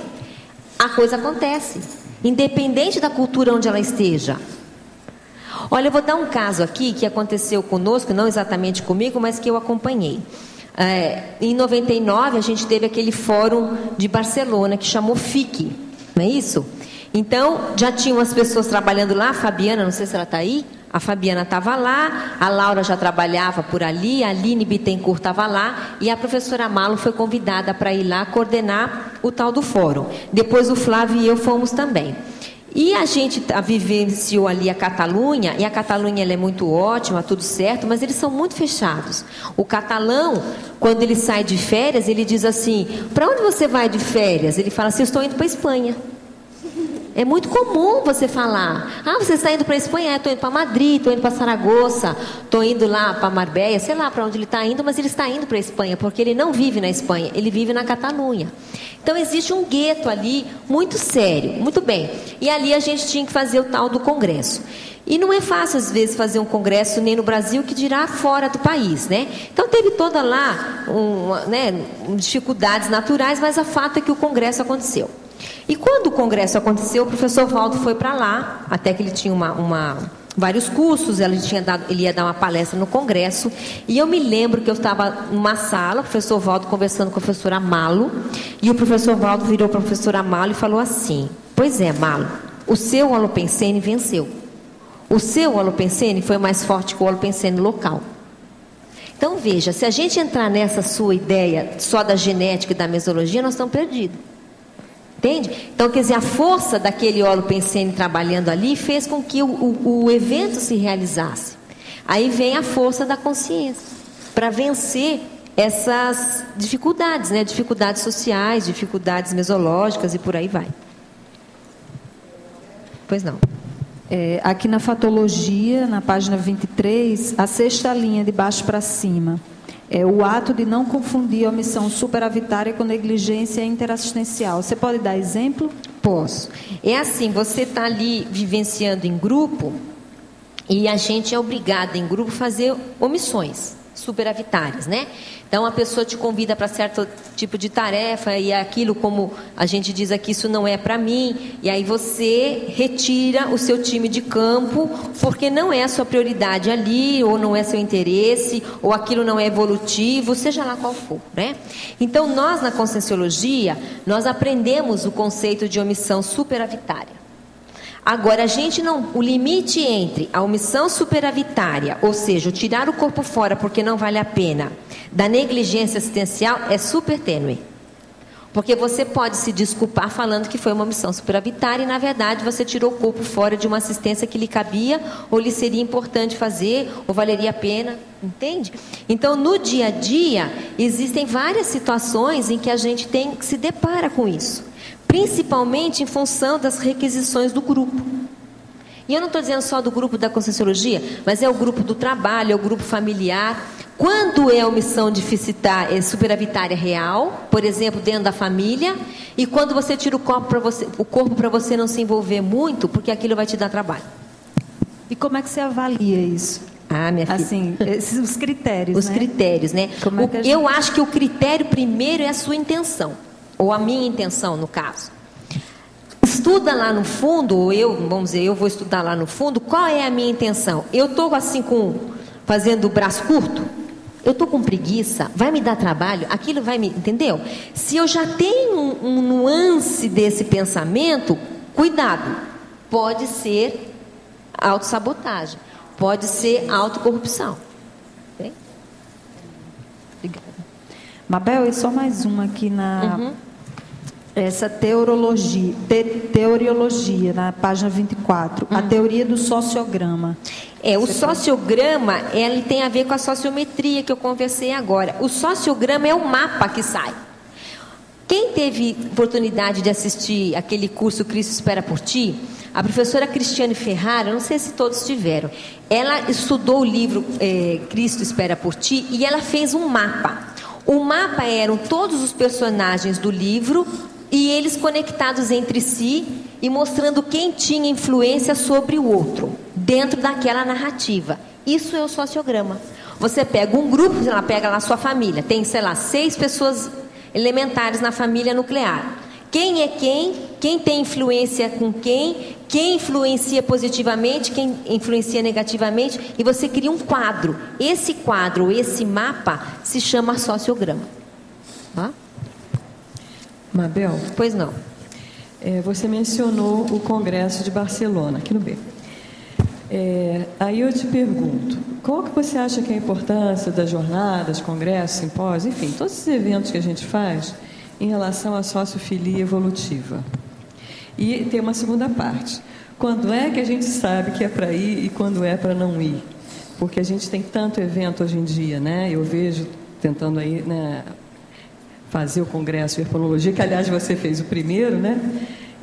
a coisa acontece, independente da cultura onde ela esteja. Olha, eu vou dar um caso aqui que aconteceu conosco, não exatamente comigo, mas que eu acompanhei. Em 99 a gente teve aquele fórum de Barcelona que chamou FIC, não é isso? Então já tinham as pessoas trabalhando lá, a Fabiana, não sei se ela está aí, a Fabiana estava lá, a Laura já trabalhava por ali, a Aline Bittencourt estava lá, e a professora Malo foi convidada para ir lá coordenar o tal do fórum. Depois o Flávio e eu fomos também. E a gente vivenciou ali a Catalunha, e a Catalunha ela é muito ótima, tudo certo, mas eles são muito fechados. O catalão, quando ele sai de férias, ele diz assim: para onde você vai de férias? Ele fala assim: eu estou indo para a Espanha. É muito comum você falar: ah, você está indo para a Espanha? Estou indo para Madrid, estou indo para Saragoça, estou indo lá para Marbella, sei lá para onde ele está indo, mas ele está indo para a Espanha, porque ele não vive na Espanha, ele vive na Catalunha. Então existe um gueto ali muito sério, muito bem. E ali a gente tinha que fazer o tal do congresso. E não é fácil às vezes fazer um congresso nem no Brasil, que dirá fora do país, né? Então teve toda lá dificuldades naturais, mas o fato é que o congresso aconteceu. E quando o congresso aconteceu, o professor Valdo foi para lá, até que ele tinha vários cursos, ele ia dar uma palestra no congresso, e eu me lembro que eu estava numa sala, o professor Valdo conversando com a professora Malo, e o professor Valdo virou para a professora Malo e falou assim: pois é, Malo, o seu holopensene venceu. O seu holopensene foi mais forte que o holopensene local. Então veja, se a gente entrar nessa sua ideia só da genética e da mesologia, nós estamos perdidos. Entende? Então, quer dizer, a força daquele holopensene trabalhando ali fez com que o evento se realizasse. Aí vem a força da consciência para vencer essas dificuldades, né? Dificuldades sociais, dificuldades mesológicas e por aí vai. Pois não. Aqui na fatologia, na página 23, a 6ª linha de baixo para cima. É o ato de não confundir a omissão superavitária com negligência interassistencial. Você pode dar exemplo? Posso. É assim, você está ali vivenciando em grupo e a gente é obrigado em grupo a fazer omissões superavitárias, né? Então a pessoa te convida para certo tipo de tarefa e aquilo, como a gente diz aqui, isso não é para mim, e aí você retira o seu time de campo porque não é a sua prioridade ali, ou não é seu interesse, ou aquilo não é evolutivo, seja lá qual for, né? Então nós na Conscienciologia, nós aprendemos o conceito de omissão superavitária. Agora, o limite entre a omissão superavitária, ou seja, o tirar o corpo fora porque não vale a pena, da negligência assistencial é super tênue. Porque você pode se desculpar falando que foi uma omissão superavitária e, na verdade, você tirou o corpo fora de uma assistência que lhe cabia, ou lhe seria importante fazer, ou valeria a pena, entende? Então, no dia a dia, existem várias situações em que a gente se depara com isso. Principalmente em função das requisições do grupo. E eu não estou dizendo só do grupo da Conscienciologia, mas é o grupo do trabalho, é o grupo familiar. Quando é omissão superavitária real, por exemplo, dentro da família, e quando você tira o corpo para você não se envolver muito, porque aquilo vai te dar trabalho. E como é que você avalia isso? Ah, minha filha. Assim, os critérios, Os critérios, né? Eu acho que o critério primeiro é a sua intenção. Ou a minha intenção, no caso. Estuda lá no fundo, ou vamos dizer, eu vou estudar lá no fundo, qual é a minha intenção? Eu estou assim fazendo o braço curto? Eu estou com preguiça? Vai me dar trabalho? Aquilo vai me... Entendeu? Se eu já tenho um nuance desse pensamento, cuidado. Pode ser autossabotagem. Pode ser autocorrupção. Okay? Obrigada. Mabel, e só mais uma aqui na... Essa teoriologia, na página 24, a teoria do sociograma. O sociograma, ele tem a ver com a sociometria que eu conversei agora. O sociograma é o mapa que sai. Quem teve oportunidade de assistir aquele curso Cristo Espera por Ti, a professora Cristiane Ferrara, não sei se todos tiveram, ela estudou o livro Cristo Espera por Ti e ela fez um mapa. O mapa eram todos os personagens do livro e eles conectados entre si e mostrando quem tinha influência sobre o outro, dentro daquela narrativa. Isso é o sociograma. Você pega um grupo, sei lá, pega lá a sua família, tem, sei lá, 6 pessoas elementares na família nuclear. Quem é quem tem influência com quem influencia positivamente, quem influencia negativamente, e você cria um quadro. Esse quadro, esse mapa, se chama sociograma. Tá? Mabel? Pois não. Você mencionou o Congresso de Barcelona, aqui no B. Aí eu te pergunto, qual que você acha que é a importância das jornadas, congressos, simpósios, enfim, todos esses eventos que a gente faz em relação à sociofilia evolutiva? E tem uma segunda parte. Quando é que a gente sabe que é para ir e quando é para não ir? Porque a gente tem tanto evento hoje em dia, né? Eu vejo tentando aí, né, fazer o congresso de herpetologia, que aliás você fez o primeiro, né?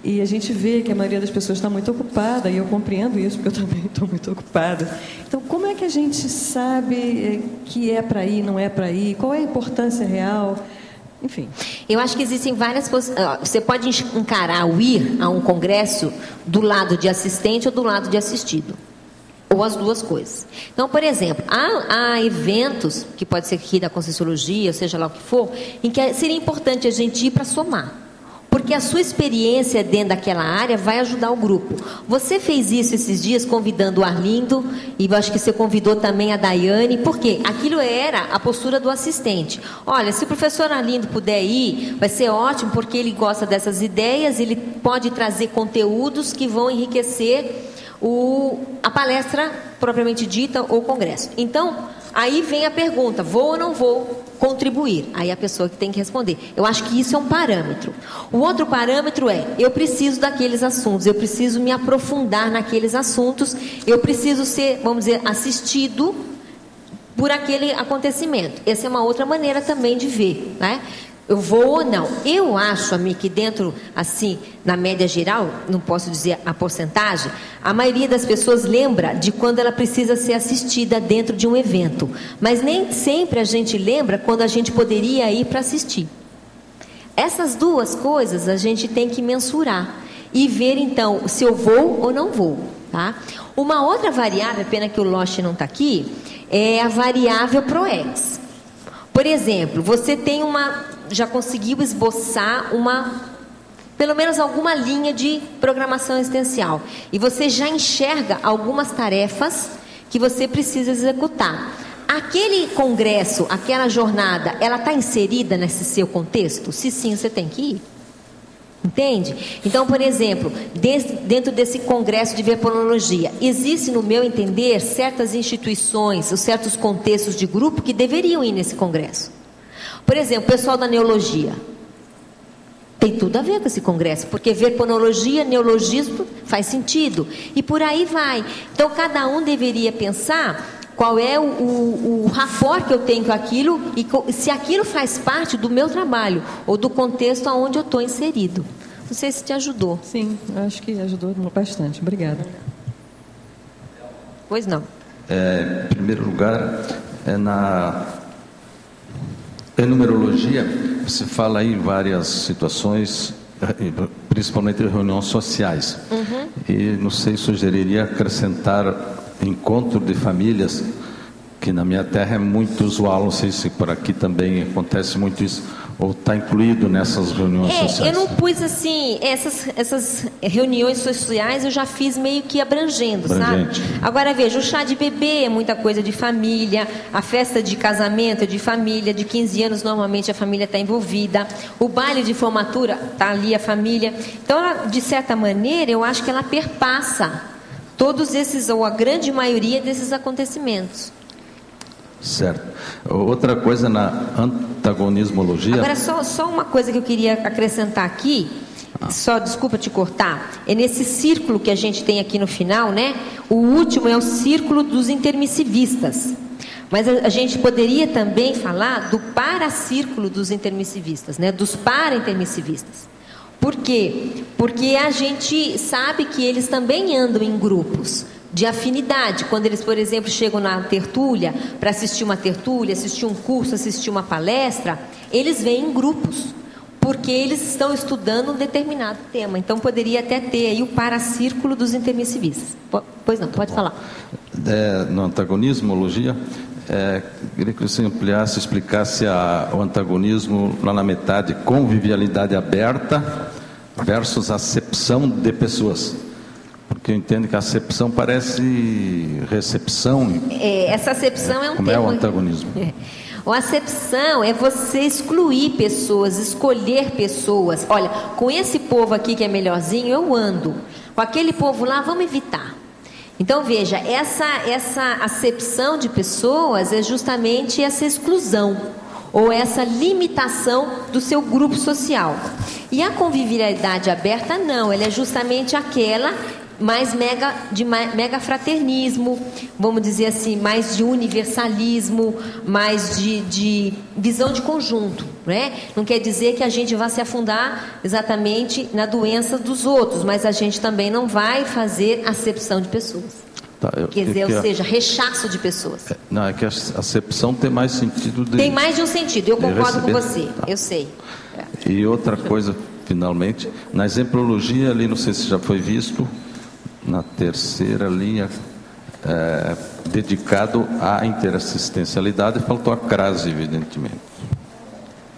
E a gente vê que a maioria das pessoas está muito ocupada, e eu compreendo isso, porque eu também estou muito ocupada. Então, como é que a gente sabe que é para ir, não é para ir? Qual é a importância real? Enfim. Eu acho que existem várias possibilidades. Você pode encarar o ir a um congresso do lado de assistente ou do lado de assistido. Ou as duas coisas. Então, por exemplo, há eventos, que pode ser aqui da Conscienciologia, seja lá o que for, em que seria importante a gente ir para somar. Porque a sua experiência dentro daquela área vai ajudar o grupo. Você fez isso esses dias convidando o Arlindo, e eu acho que você convidou também a Daiane, porque aquilo era a postura do assistente. Olha, se o professor Arlindo puder ir, vai ser ótimo, porque ele gosta dessas ideias, ele pode trazer conteúdos que vão enriquecer a palestra propriamente dita ou congresso. Então, aí vem a pergunta, vou ou não vou contribuir? Aí a pessoa que tem que responder. Eu acho que isso é um parâmetro. O outro parâmetro é, eu preciso daqueles assuntos, eu preciso me aprofundar naqueles assuntos, eu preciso ser, vamos dizer, assistido por aquele acontecimento. Essa é uma outra maneira também de ver, né? Eu vou ou não? Eu acho, amigo, que dentro, assim, na média geral, não posso dizer a porcentagem, a maioria das pessoas lembra de quando ela precisa ser assistida dentro de um evento. Mas nem sempre a gente lembra quando a gente poderia ir para assistir. Essas duas coisas a gente tem que mensurar e ver, então, se eu vou ou não vou, tá? Uma outra variável, pena que o Loche não está aqui, é a variável PROEX. Por exemplo, você tem já conseguiu esboçar pelo menos alguma linha de programação existencial. E você já enxerga algumas tarefas que você precisa executar. Aquele congresso, aquela jornada, ela está inserida nesse seu contexto? Se sim, você tem que ir. Entende? Então, por exemplo, dentro desse congresso de verponologia, existe, no meu entender, certas instituições, ou certos contextos de grupo que deveriam ir nesse congresso. Por exemplo, o pessoal da neologia. Tem tudo a ver com esse congresso, porque verponologia, neologismo faz sentido. E por aí vai. Então, cada um deveria pensar qual é o rapport que eu tenho com aquilo e se aquilo faz parte do meu trabalho ou do contexto onde eu estou inserido. Não sei se te ajudou. Sim, acho que ajudou bastante. Obrigada. Pois não. Em primeiro lugar, na numerologia, você fala aí em várias situações, principalmente em reuniões sociais. Uhum. E não sei, sugeriria acrescentar encontro de famílias, que na minha terra é muito usual, não sei se por aqui também acontece muito isso, ou está incluído nessas reuniões sociais. Eu não pus assim, essas reuniões sociais eu já fiz meio que abrangendo, sabe? Agora veja, o chá de bebê é muita coisa de família, a festa de casamento é de família, de 15 anos normalmente a família está envolvida, o baile de formatura está ali a família. Então, ela, de certa maneira, eu acho que ela perpassa todos esses, ou a grande maioria desses acontecimentos. Certo. Outra coisa na antagonismologia... Agora, só uma coisa que eu queria acrescentar aqui, só, desculpa te cortar, é nesse círculo que a gente tem aqui no final, né? O último é o círculo dos intermissivistas. Mas a gente poderia também falar do paracírculo dos intermissivistas, né? Dos para-intermissivistas. Por quê? Porque a gente sabe que eles também andam em grupos, de afinidade. Quando eles, por exemplo, chegam na tertúlia, para assistir uma tertúlia, assistir um curso, assistir uma palestra, eles vêm em grupos, porque eles estão estudando um determinado tema. Então, poderia até ter aí o paracírculo dos intermissivistas. Pois não, pode falar. No antagonismologia, queria que você ampliasse, explicasse o antagonismo lá na metade, convivialidade aberta versus acepção de pessoas. Porque eu entendo que a acepção parece recepção. Essa acepção é um como termo... é o antagonismo? A acepção é você excluir pessoas, escolher pessoas. Olha, com esse povo aqui que é melhorzinho, eu ando. Com aquele povo lá, vamos evitar. Então, veja, essa acepção de pessoas é justamente essa exclusão, ou essa limitação do seu grupo social. E a convivialidade aberta, não, ela é justamente aquela mais mega fraternismo, vamos dizer assim, mais de universalismo, mais de visão de conjunto, né? Não quer dizer que a gente vá se afundar exatamente na doença dos outros, mas a gente também não vai fazer acepção de pessoas. Quer dizer, ou seja, rechaço de pessoas. Não, é que a acepção tem mais sentido de... Tem mais de um sentido, eu concordo com você, tá. Eu sei. E outra coisa, finalmente, na exemplologia ali, não sei se já foi visto, na terceira linha, dedicado à interassistencialidade, faltou a crase, evidentemente.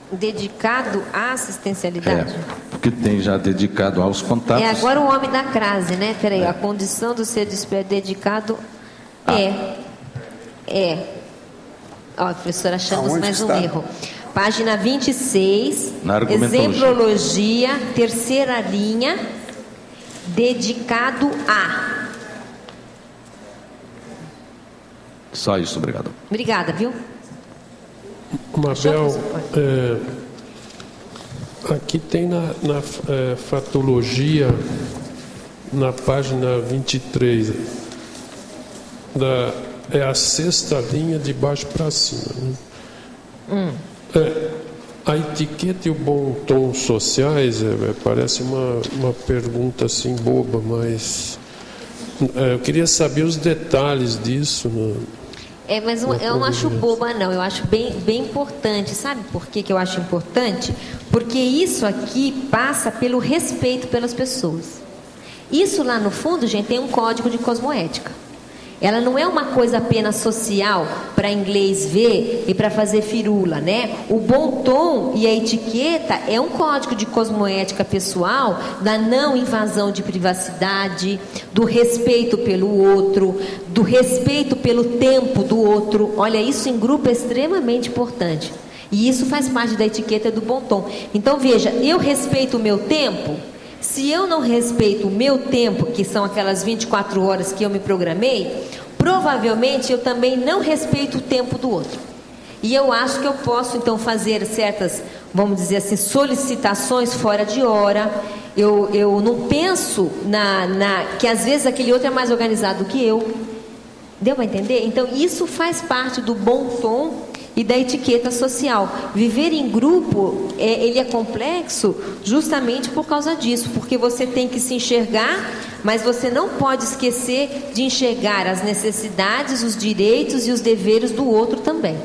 Dedicado à assistencialidade? Porque tem já dedicado aos contatos. Agora o homem da crase, né? Peraí, a condição do ser dedicado Ó, a professora, achamos mais um erro. Página 26, exemplologia, terceira linha, dedicado a. Só isso, obrigado. Obrigada, viu? Mabel, aqui tem na fatologia, na página 23, é a sexta linha de baixo para cima. Né? A etiqueta e o bom tom sociais, parece uma pergunta assim boba, mas eu queria saber os detalhes disso. Mas eu não acho boba, não. Eu acho bem importante. Sabe por que eu acho importante? Porque isso aqui passa pelo respeito pelas pessoas. Isso lá no fundo, gente, tem um código de cosmoética. Ela não é uma coisa apenas social para inglês ver e para fazer firula, né? O bom tom e a etiqueta é um código de cosmoética pessoal da não invasão de privacidade, do respeito pelo outro, do respeito pelo tempo do outro. Olha, isso em grupo é extremamente importante. E isso faz parte da etiqueta do bom tom. Então, veja, eu respeito o meu tempo. Se eu não respeito o meu tempo, que são aquelas 24 horas que eu me programei, provavelmente eu também não respeito o tempo do outro. E eu acho que eu posso, então, fazer certas, vamos dizer assim, solicitações fora de hora. Eu não penso que às vezes aquele outro é mais organizado do que eu. Deu para entender? Então, isso faz parte do bom tom e da etiqueta social. Viver em grupo, ele é complexo justamente por causa disso, porque você tem que se enxergar, mas você não pode esquecer de enxergar as necessidades, os direitos e os deveres do outro também.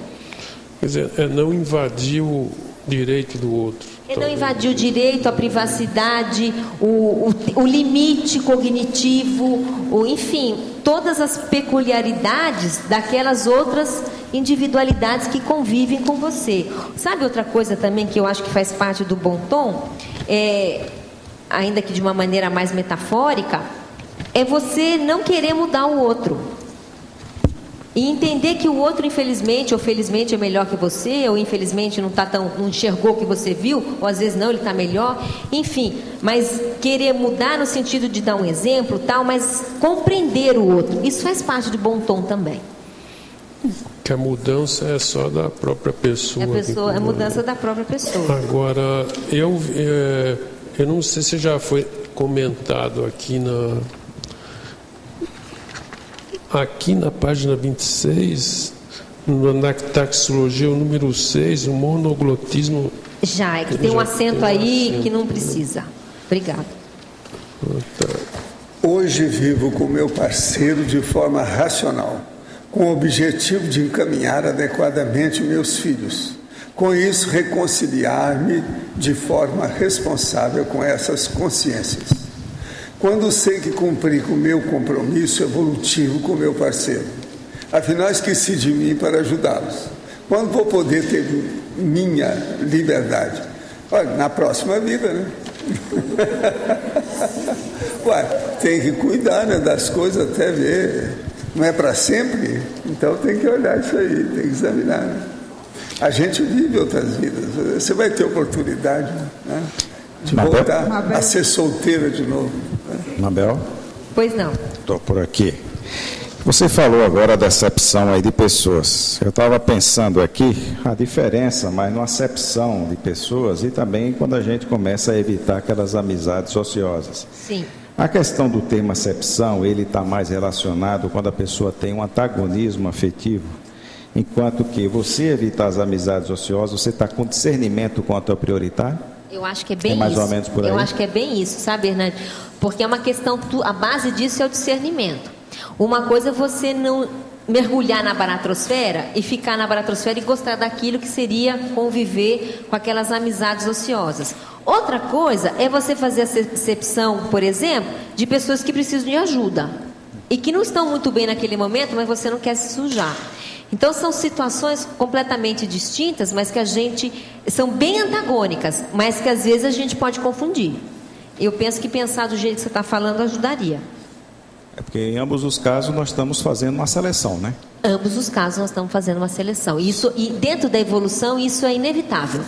Quer dizer, é não invadir o direito do outro. É não invadir o direito, a privacidade, o limite cognitivo, enfim, todas as peculiaridades daquelas outras individualidades que convivem com você. Sabe outra coisa também que eu acho que faz parte do bom tom? Ainda que de uma maneira mais metafórica, é você não querer mudar o outro. E entender que o outro, infelizmente ou felizmente, é melhor que você, ou infelizmente não enxergou o que você viu, ou às vezes não, ele está melhor, enfim, mas querer mudar no sentido de dar um exemplo, tal, mas compreender o outro, isso faz parte do bom tom também. Que a mudança é só da própria pessoa. A mudança da própria pessoa. Agora, eu não sei se já foi comentado aqui na página 26, na taxologia, o número 6, o monoglotismo. Já, é que tem um acento aí que não precisa. Obrigada. Hoje vivo com meu parceiro de forma racional, com o objetivo de encaminhar adequadamente meus filhos. Com isso, reconciliar-me de forma responsável com essas consciências. Quando sei que cumpri com o meu compromisso evolutivo com meu parceiro, afinal esqueci de mim para ajudá-los. Quando vou poder ter minha liberdade? Olha, na próxima vida, né? Ué, tem que cuidar, né, das coisas até ver. Não é para sempre? Então tem que olhar isso aí, tem que examinar. Né? A gente vive outras vidas. Você vai ter oportunidade, né, de voltar a ser solteira de novo. Né? Mabel? Pois não. Estou por aqui. Você falou agora da acepção aí de pessoas. Eu estava pensando aqui a diferença, mas na acepção de pessoas e também quando a gente começa a evitar aquelas amizades ociosas. Sim. A questão do termo acepção, ele está mais relacionado quando a pessoa tem um antagonismo afetivo, enquanto que você evitar as amizades ociosas, você está com discernimento quanto ao prioritário? Eu acho que é bem mais isso. Ou menos por aí? Eu acho que é bem isso, sabe, Hernani? Porque é uma questão, a base disso é o discernimento. Uma coisa é você não mergulhar na baratrosfera e ficar na baratrosfera e gostar daquilo que seria conviver com aquelas amizades ociosas. Outra coisa é você fazer a acepção, por exemplo, de pessoas que precisam de ajuda e que não estão muito bem naquele momento, mas você não quer se sujar. Então são situações completamente distintas, mas que a gente são bem antagônicas, mas que às vezes a gente pode confundir. Eu penso que pensar do jeito que você está falando ajudaria. É porque em ambos os casos nós estamos fazendo uma seleção, né? Ambos os casos nós estamos fazendo uma seleção. E dentro da evolução isso é inevitável.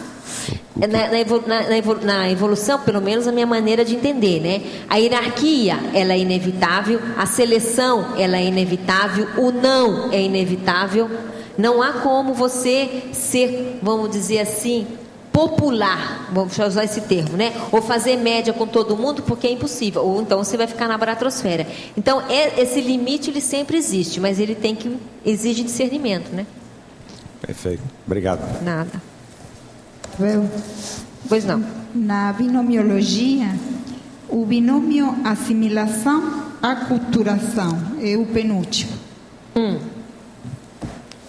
Na evolução, pelo menos a minha maneira de entender, né? A hierarquia, ela é inevitável, a seleção, ela é inevitável, o não é inevitável. Não há como você ser, vamos dizer assim, popular, vamos usar esse termo, né? Ou fazer média com todo mundo, porque é impossível. Ou então você vai ficar na baratrosfera. Então, esse limite, ele sempre existe, mas ele exige discernimento, né? Perfeito. Obrigado. Nada. Eu, pois não. Na binomiologia, o binômio assimilação-aculturação é o penúltimo.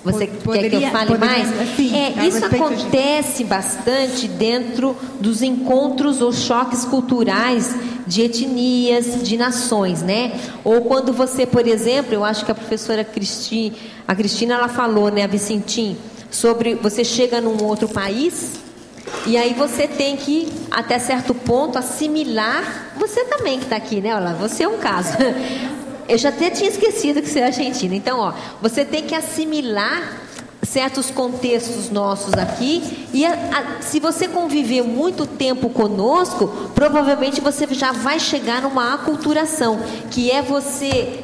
Você quer que eu fale mais? Sim, isso acontece bastante dentro dos encontros ou choques culturais de etnias, de nações, né? Ou quando você, por exemplo, eu acho que a professora Cristina, ela falou, né, a Vicentim, sobre você chega num outro país e aí você tem que, até certo ponto, assimilar. Você também que está aqui, né? Olha lá, você é um caso. Eu já até tinha esquecido que você é argentina. Então, você tem que assimilar certos contextos nossos aqui. E se você conviver muito tempo conosco, provavelmente você já vai chegar numa aculturação, que é você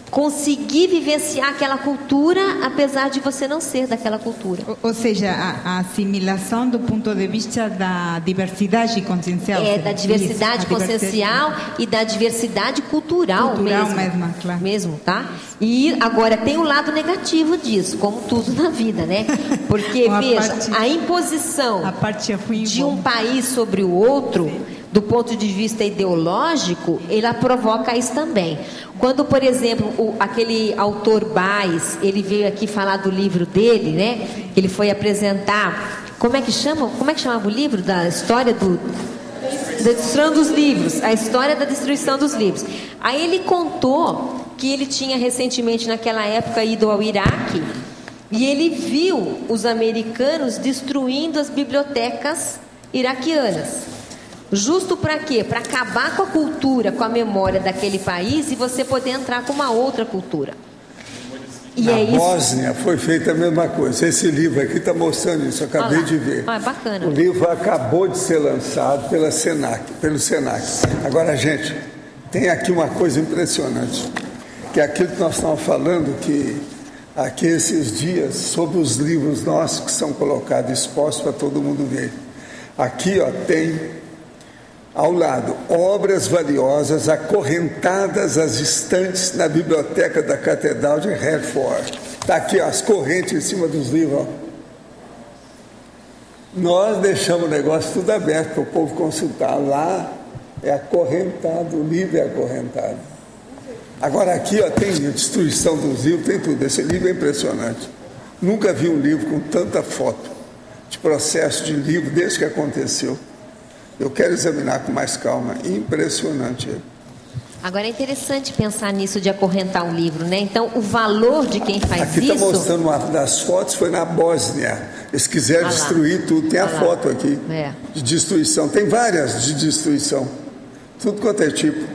conseguir vivenciar aquela cultura, apesar de você não ser daquela cultura. Ou seja, a assimilação do ponto de vista da diversidade consciencial. Da diversidade consciencial e da diversidade cultural mesmo. Claro. Mesmo, tá? E agora tem o lado negativo disso, como tudo na vida, né? Porque, veja, a imposição de um país sobre o outro, do ponto de vista ideológico, ela provoca isso também. Quando, por exemplo, aquele autor Baez, ele veio aqui falar do livro dele, né? Ele foi apresentar, como é que chamava o livro? Da história da destruição dos livros, a história da destruição dos livros. Aí ele contou que ele tinha recentemente, naquela época, ido ao Iraque, e ele viu os americanos destruindo as bibliotecas iraquianas. Justo para quê? Para acabar com a cultura, com a memória daquele país e você poder entrar com uma outra cultura. E na Bósnia foi feita a mesma coisa. Esse livro aqui está mostrando isso, eu acabei de ver. Bacana. O livro acabou de ser lançado pelo Senac. Agora, gente, tem aqui uma coisa impressionante, que é aquilo que nós estávamos falando, que aqui esses dias, sobre os livros nossos que são colocados, expostos para todo mundo ver. Aqui, tem ao lado, obras valiosas acorrentadas às estantes na biblioteca da Catedral de Hereford. Está aqui, as correntes em cima dos livros. Nós deixamos o negócio tudo aberto para o povo consultar. Lá é acorrentado, o livro é acorrentado. Agora aqui ó, tem a destruição dos livros, tem tudo. Esse livro é impressionante. Nunca vi um livro com tanta foto de processo de livro desde que aconteceu. Eu quero examinar com mais calma. Impressionante. Agora é interessante pensar nisso de acorrentar um livro, né? Então, o valor de quem faz aqui isso... Aqui está mostrando uma das fotos, foi na Bósnia. Eles quiseram destruir tudo. Tem a foto aqui de destruição. Tem várias de destruição. Tudo quanto é tipo.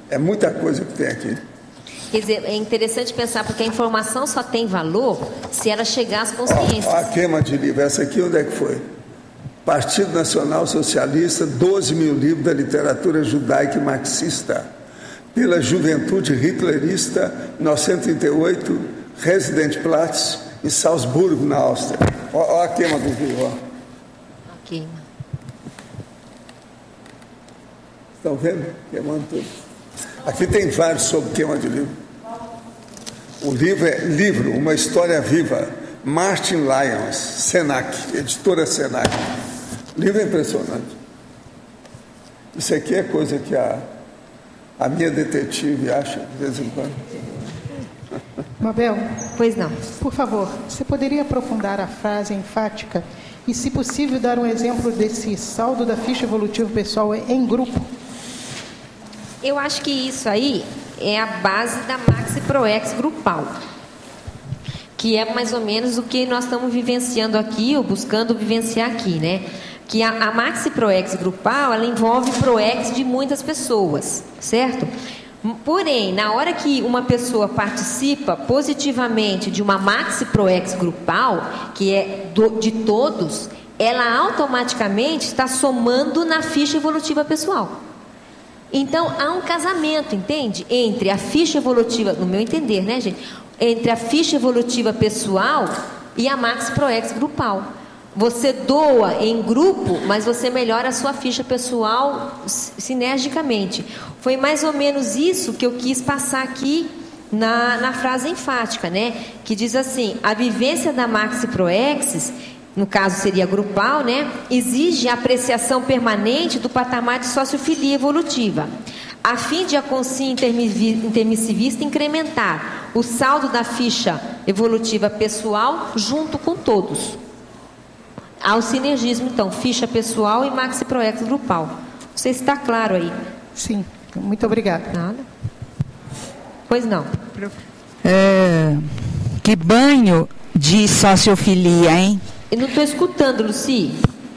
É muita coisa que tem aqui. Quer dizer, é interessante pensar, porque a informação só tem valor se ela chegar às consciências. A queima de livro. Essa aqui onde é que foi? Partido Nacional Socialista, 12 mil livros da literatura judaica e marxista. Pela Juventude Hitlerista, 1938, Residenzplatz, em Salzburgo, na Áustria. Olha a queima do livro. A queima. Estão vendo? Queimando tudo. Aqui tem vários sobre queima de livro. O livro é Livro, uma História Viva. Martin Lyons, Senac, editora Senac. O livro é impressionante. Isso aqui é coisa que a minha detetive acha de vez em quando. Mabel, pois não. Por favor, você poderia aprofundar a frase enfática e, se possível, dar um exemplo desse saldo da ficha evolutiva pessoal em grupo? Eu acho que isso aí é a base da Maxi Proex grupal, que é mais ou menos o que nós estamos vivenciando aqui, ou buscando vivenciar aqui, né? Que a Maxi Proex grupal, ela envolve Proex de muitas pessoas, certo? Porém, na hora que uma pessoa participa positivamente de uma Maxi Proex grupal, que é de todos, ela automaticamente está somando na ficha evolutiva pessoal. Então, há um casamento, entende? Entre a ficha evolutiva, no meu entender, né, gente? Entre a ficha evolutiva pessoal e a Maxi Proex grupal. Você doa em grupo, mas você melhora a sua ficha pessoal sinergicamente. Foi mais ou menos isso que eu quis passar aqui na frase enfática, né? Que diz assim: a vivência da Maxi Proex, no caso seria grupal, né? Exige a apreciação permanente do patamar de sociofilia evolutiva, a fim de a consciência intermissivista incrementar o saldo da ficha evolutiva pessoal junto com todos. Há o sinergismo, então, ficha pessoal e Maxi Proex grupal. Não sei se está claro aí. Sim, muito obrigada. Nada. Pois não. Que banho de sociofilia, hein? Eu não estou escutando, Luci.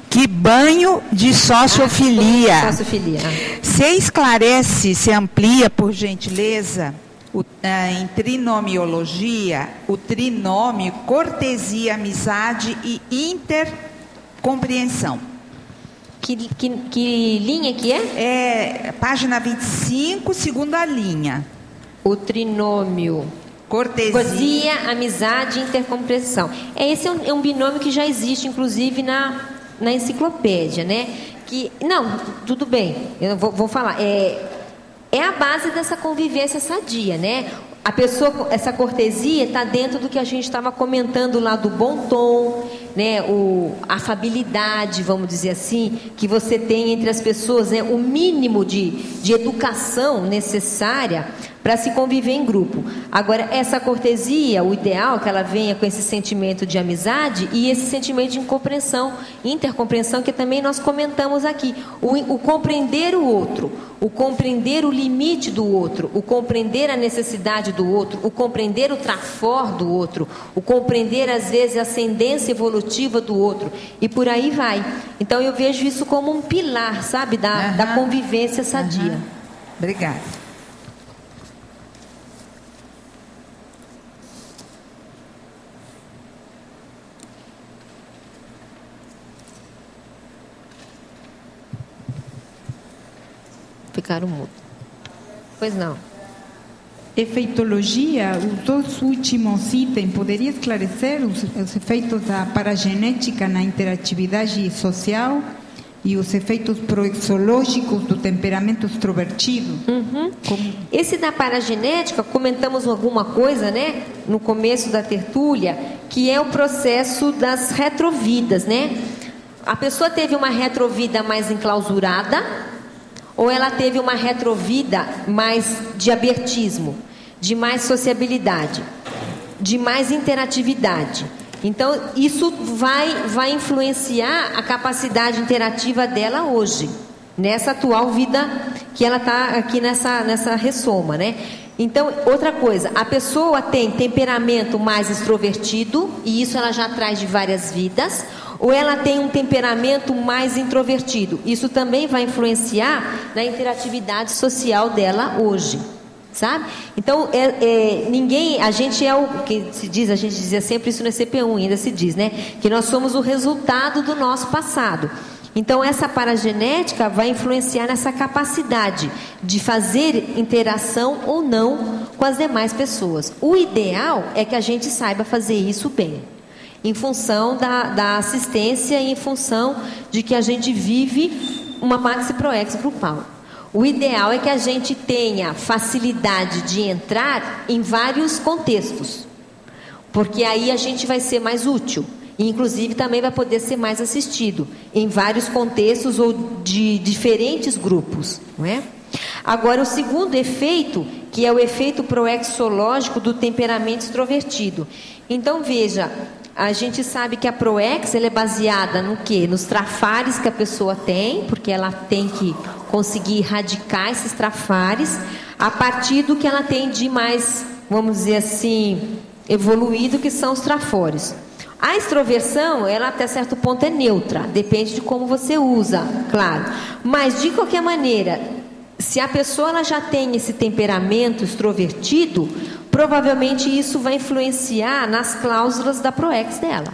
Que banho de sociofilia. Sociofilia. Você esclarece, se amplia, por gentileza, em trinomiologia, o trinômio cortesia, amizade e intercompreensão. Que linha que é? É página 25, segunda linha. O trinômio cortesia, amizade e intercompreensão. Esse é um binômio que já existe, inclusive, na enciclopédia, né? Não, tudo bem, eu vou falar. É a base dessa convivência sadia, né? A pessoa, essa cortesia está dentro do que a gente estava comentando lá do bom tom, né? A afabilidade, vamos dizer assim, que você tem entre as pessoas, né? O mínimo de educação necessária para se conviver em grupo. Agora, essa cortesia, o ideal é que ela venha com esse sentimento de amizade e esse sentimento de incompreensão, intercompreensão, que também nós comentamos aqui. O compreender o outro, o compreender o limite do outro, o compreender a necessidade do outro, o compreender o trafor do outro, o compreender, às vezes, a ascendência evolutiva do outro, e por aí vai. Então, eu vejo isso como um pilar, sabe, da convivência sadia. Obrigada. Ficaram mudos. Pois não. Efeitologia, os dois últimos itens, poderia esclarecer os efeitos da paragenética na interatividade social e os efeitos proexológicos do temperamento extrovertido? Esse da paragenética, comentamos alguma coisa, né, no começo da tertúlia, que é o processo das retrovidas, né? A pessoa teve uma retrovida mais enclausurada, ou ela teve uma retrovida mais de abertismo, de mais sociabilidade, de mais interatividade. Então, isso vai influenciar a capacidade interativa dela hoje, nessa atual vida que ela está aqui nessa ressoma, né? Então, outra coisa, a pessoa tem temperamento mais extrovertido, e isso ela já traz de várias vidas, ou ela tem um temperamento mais introvertido. Isso também vai influenciar na interatividade social dela hoje, sabe? Então, ninguém, a gente é o que se diz, a gente dizia sempre isso no CP1, ainda se diz, né? Que nós somos o resultado do nosso passado. Então, essa paragenética vai influenciar nessa capacidade de fazer interação ou não com as demais pessoas. O ideal é que a gente saiba fazer isso bem, em função da assistência e em função de que a gente vive uma maxi proex grupal. O ideal é que a gente tenha facilidade de entrar em vários contextos, porque aí a gente vai ser mais útil. E, inclusive, também vai poder ser mais assistido em vários contextos ou de diferentes grupos, não é? Agora, o segundo efeito, que é o efeito proexológico do temperamento extrovertido. Então, veja, a gente sabe que a proex ela é baseada no quê? Nos trafares que a pessoa tem, porque ela tem que conseguir erradicar esses trafares a partir do que ela tem de mais, vamos dizer assim, evoluído, que são os trafores. A extroversão, ela até certo ponto é neutra, depende de como você usa, claro. Mas, de qualquer maneira, se a pessoa ela já tem esse temperamento extrovertido, provavelmente isso vai influenciar nas cláusulas da proex dela.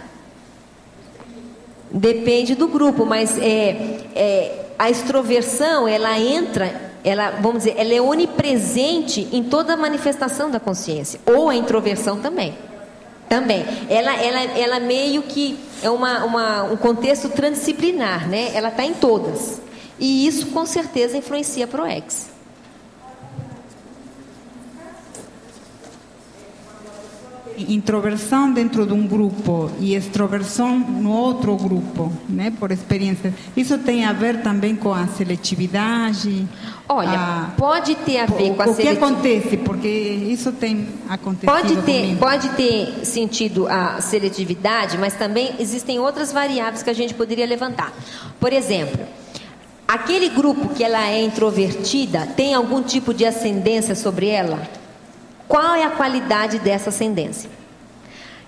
Depende do grupo, mas a extroversão, ela entra, vamos dizer, ela é onipresente em toda a manifestação da consciência, ou a introversão também. Ela meio que é um contexto transdisciplinar, né? Ela está em todas. E isso, com certeza, influencia a proex. Introversão dentro de um grupo e extroversão no outro grupo, né? Por experiência. Isso tem a ver também com a seletividade? Olha, pode ter a ver com a seletividade. O que acontece? Porque isso tem acontecido comigo. Pode ter sentido a seletividade, mas também existem outras variáveis que a gente poderia levantar. Por exemplo, aquele grupo que ela é introvertida, tem algum tipo de ascendência sobre ela? Qual é a qualidade dessa ascendência?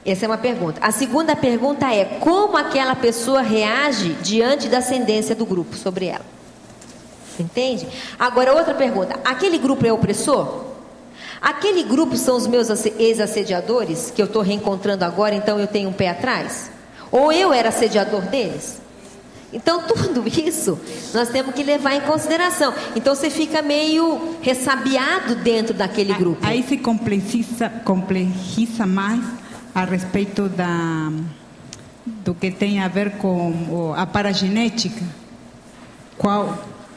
Essa é uma pergunta. A segunda pergunta é: como aquela pessoa reage diante da ascendência do grupo sobre ela? Entende? Agora, outra pergunta: aquele grupo é opressor? Aquele grupo são os meus ex-assediadores, que eu estou reencontrando agora, então eu tenho um pé atrás? Ou eu era assediador deles? Então, tudo isso nós temos que levar em consideração. Então, você fica meio ressabiado dentro daquele grupo. Aí se complexiza mais a respeito do que tem a ver com a paragenética.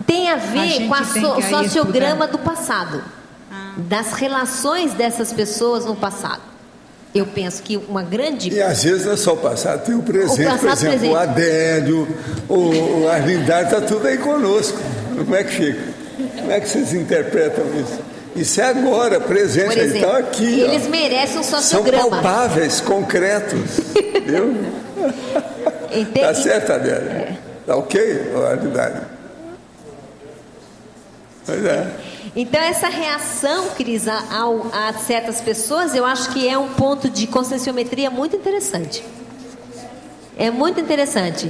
Tem a ver com o sociograma do passado. Das relações dessas pessoas no passado. Eu penso que uma grande... E às vezes não é só o passado, tem o presente, por exemplo, presente. O Adélio, o Arlindar, está tudo aí conosco. Como é que fica? Como é que vocês interpretam isso? Isso é agora, presente, por exemplo, então aqui. Eles merecem um sociograma. São palpáveis, concretos. Viu? Está certo, Adélio? Está ok, Arlindar? Pois é. Então, essa reação, Cris, a certas pessoas, eu acho que é um ponto de conscienciometria muito interessante. É muito interessante.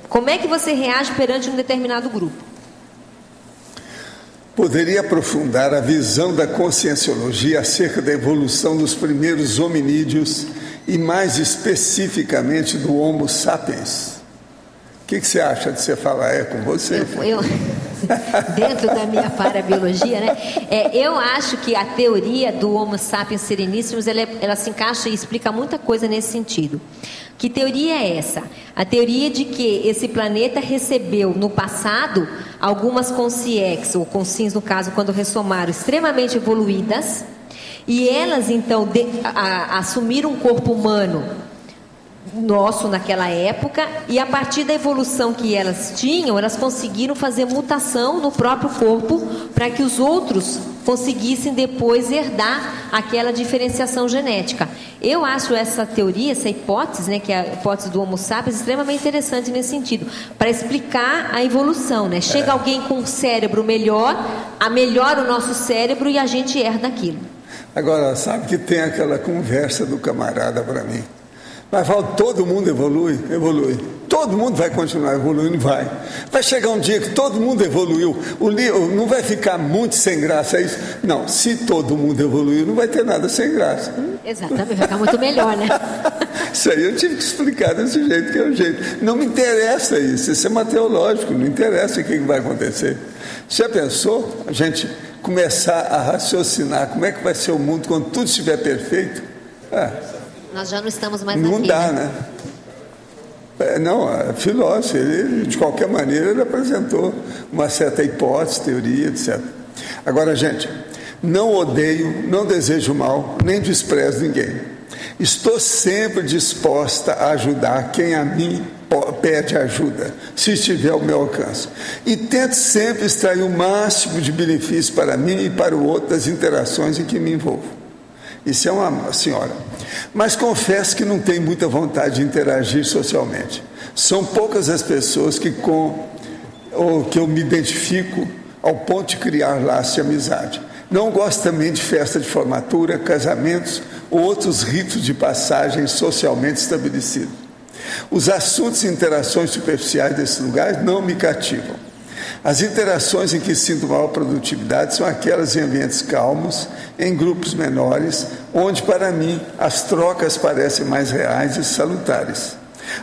Como é que você reage perante um determinado grupo? Poderia aprofundar a visão da conscienciologia acerca da evolução dos primeiros hominídeos e, mais especificamente, do Homo sapiens? O que você acha de você falar? Com você? Dentro da minha parabiologia, né? Eu acho que a teoria do Homo sapiens sereníssimos, ela se encaixa e explica muita coisa nesse sentido. Que teoria é essa? A teoria de que esse planeta recebeu no passado algumas consciências, ou consciências no caso, quando ressomaram, extremamente evoluídas, e elas então assumiram um corpo humano nosso naquela época, e a partir da evolução que elas tinham, elas conseguiram fazer mutação no próprio corpo para que os outros conseguissem depois herdar aquela diferenciação genética. Eu acho essa teoria, essa hipótese, né, que é a hipótese do Homo sapiens, extremamente interessante nesse sentido, para explicar a evolução, né? Chega alguém com um cérebro melhor, melhora o nosso cérebro e a gente herda aquilo. Agora, sabe que tem aquela conversa do camarada para mim. Mas todo mundo evolui? Evolui. Todo mundo vai continuar evoluindo? Vai. Vai chegar um dia que todo mundo evoluiu. O livro não vai ficar muito sem graça, é isso? Não, se todo mundo evoluiu, não vai ter nada sem graça. Exatamente, vai ficar muito melhor, né? Isso aí eu tive que explicar desse jeito, que é o jeito. Não me interessa isso é mateológico, não interessa o que vai acontecer. Já pensou a gente começar a raciocinar como é que vai ser o mundo quando tudo estiver perfeito? Nós já não estamos mais não aqui. Não dá, né? Não, a filósofo, ele, de qualquer maneira, ele apresentou uma certa hipótese, teoria, etc. Agora, gente, não odeio, não desejo mal, nem desprezo ninguém. Estou sempre disposta a ajudar quem a mim pede ajuda, se estiver ao meu alcance. E tento sempre extrair o máximo de benefício para mim e para o outro das interações em que me envolvo. Isso é uma senhora. Mas confesso que não tenho muita vontade de interagir socialmente. São poucas as pessoas que eu me identifico ao ponto de criar laços de amizade. Não gosto também de festa de formatura, casamentos ou outros ritos de passagem socialmente estabelecidos. Os assuntos e interações superficiais desses lugares não me cativam. As interações em que sinto maior produtividade são aquelas em ambientes calmos, em grupos menores, onde, para mim, as trocas parecem mais reais e salutares.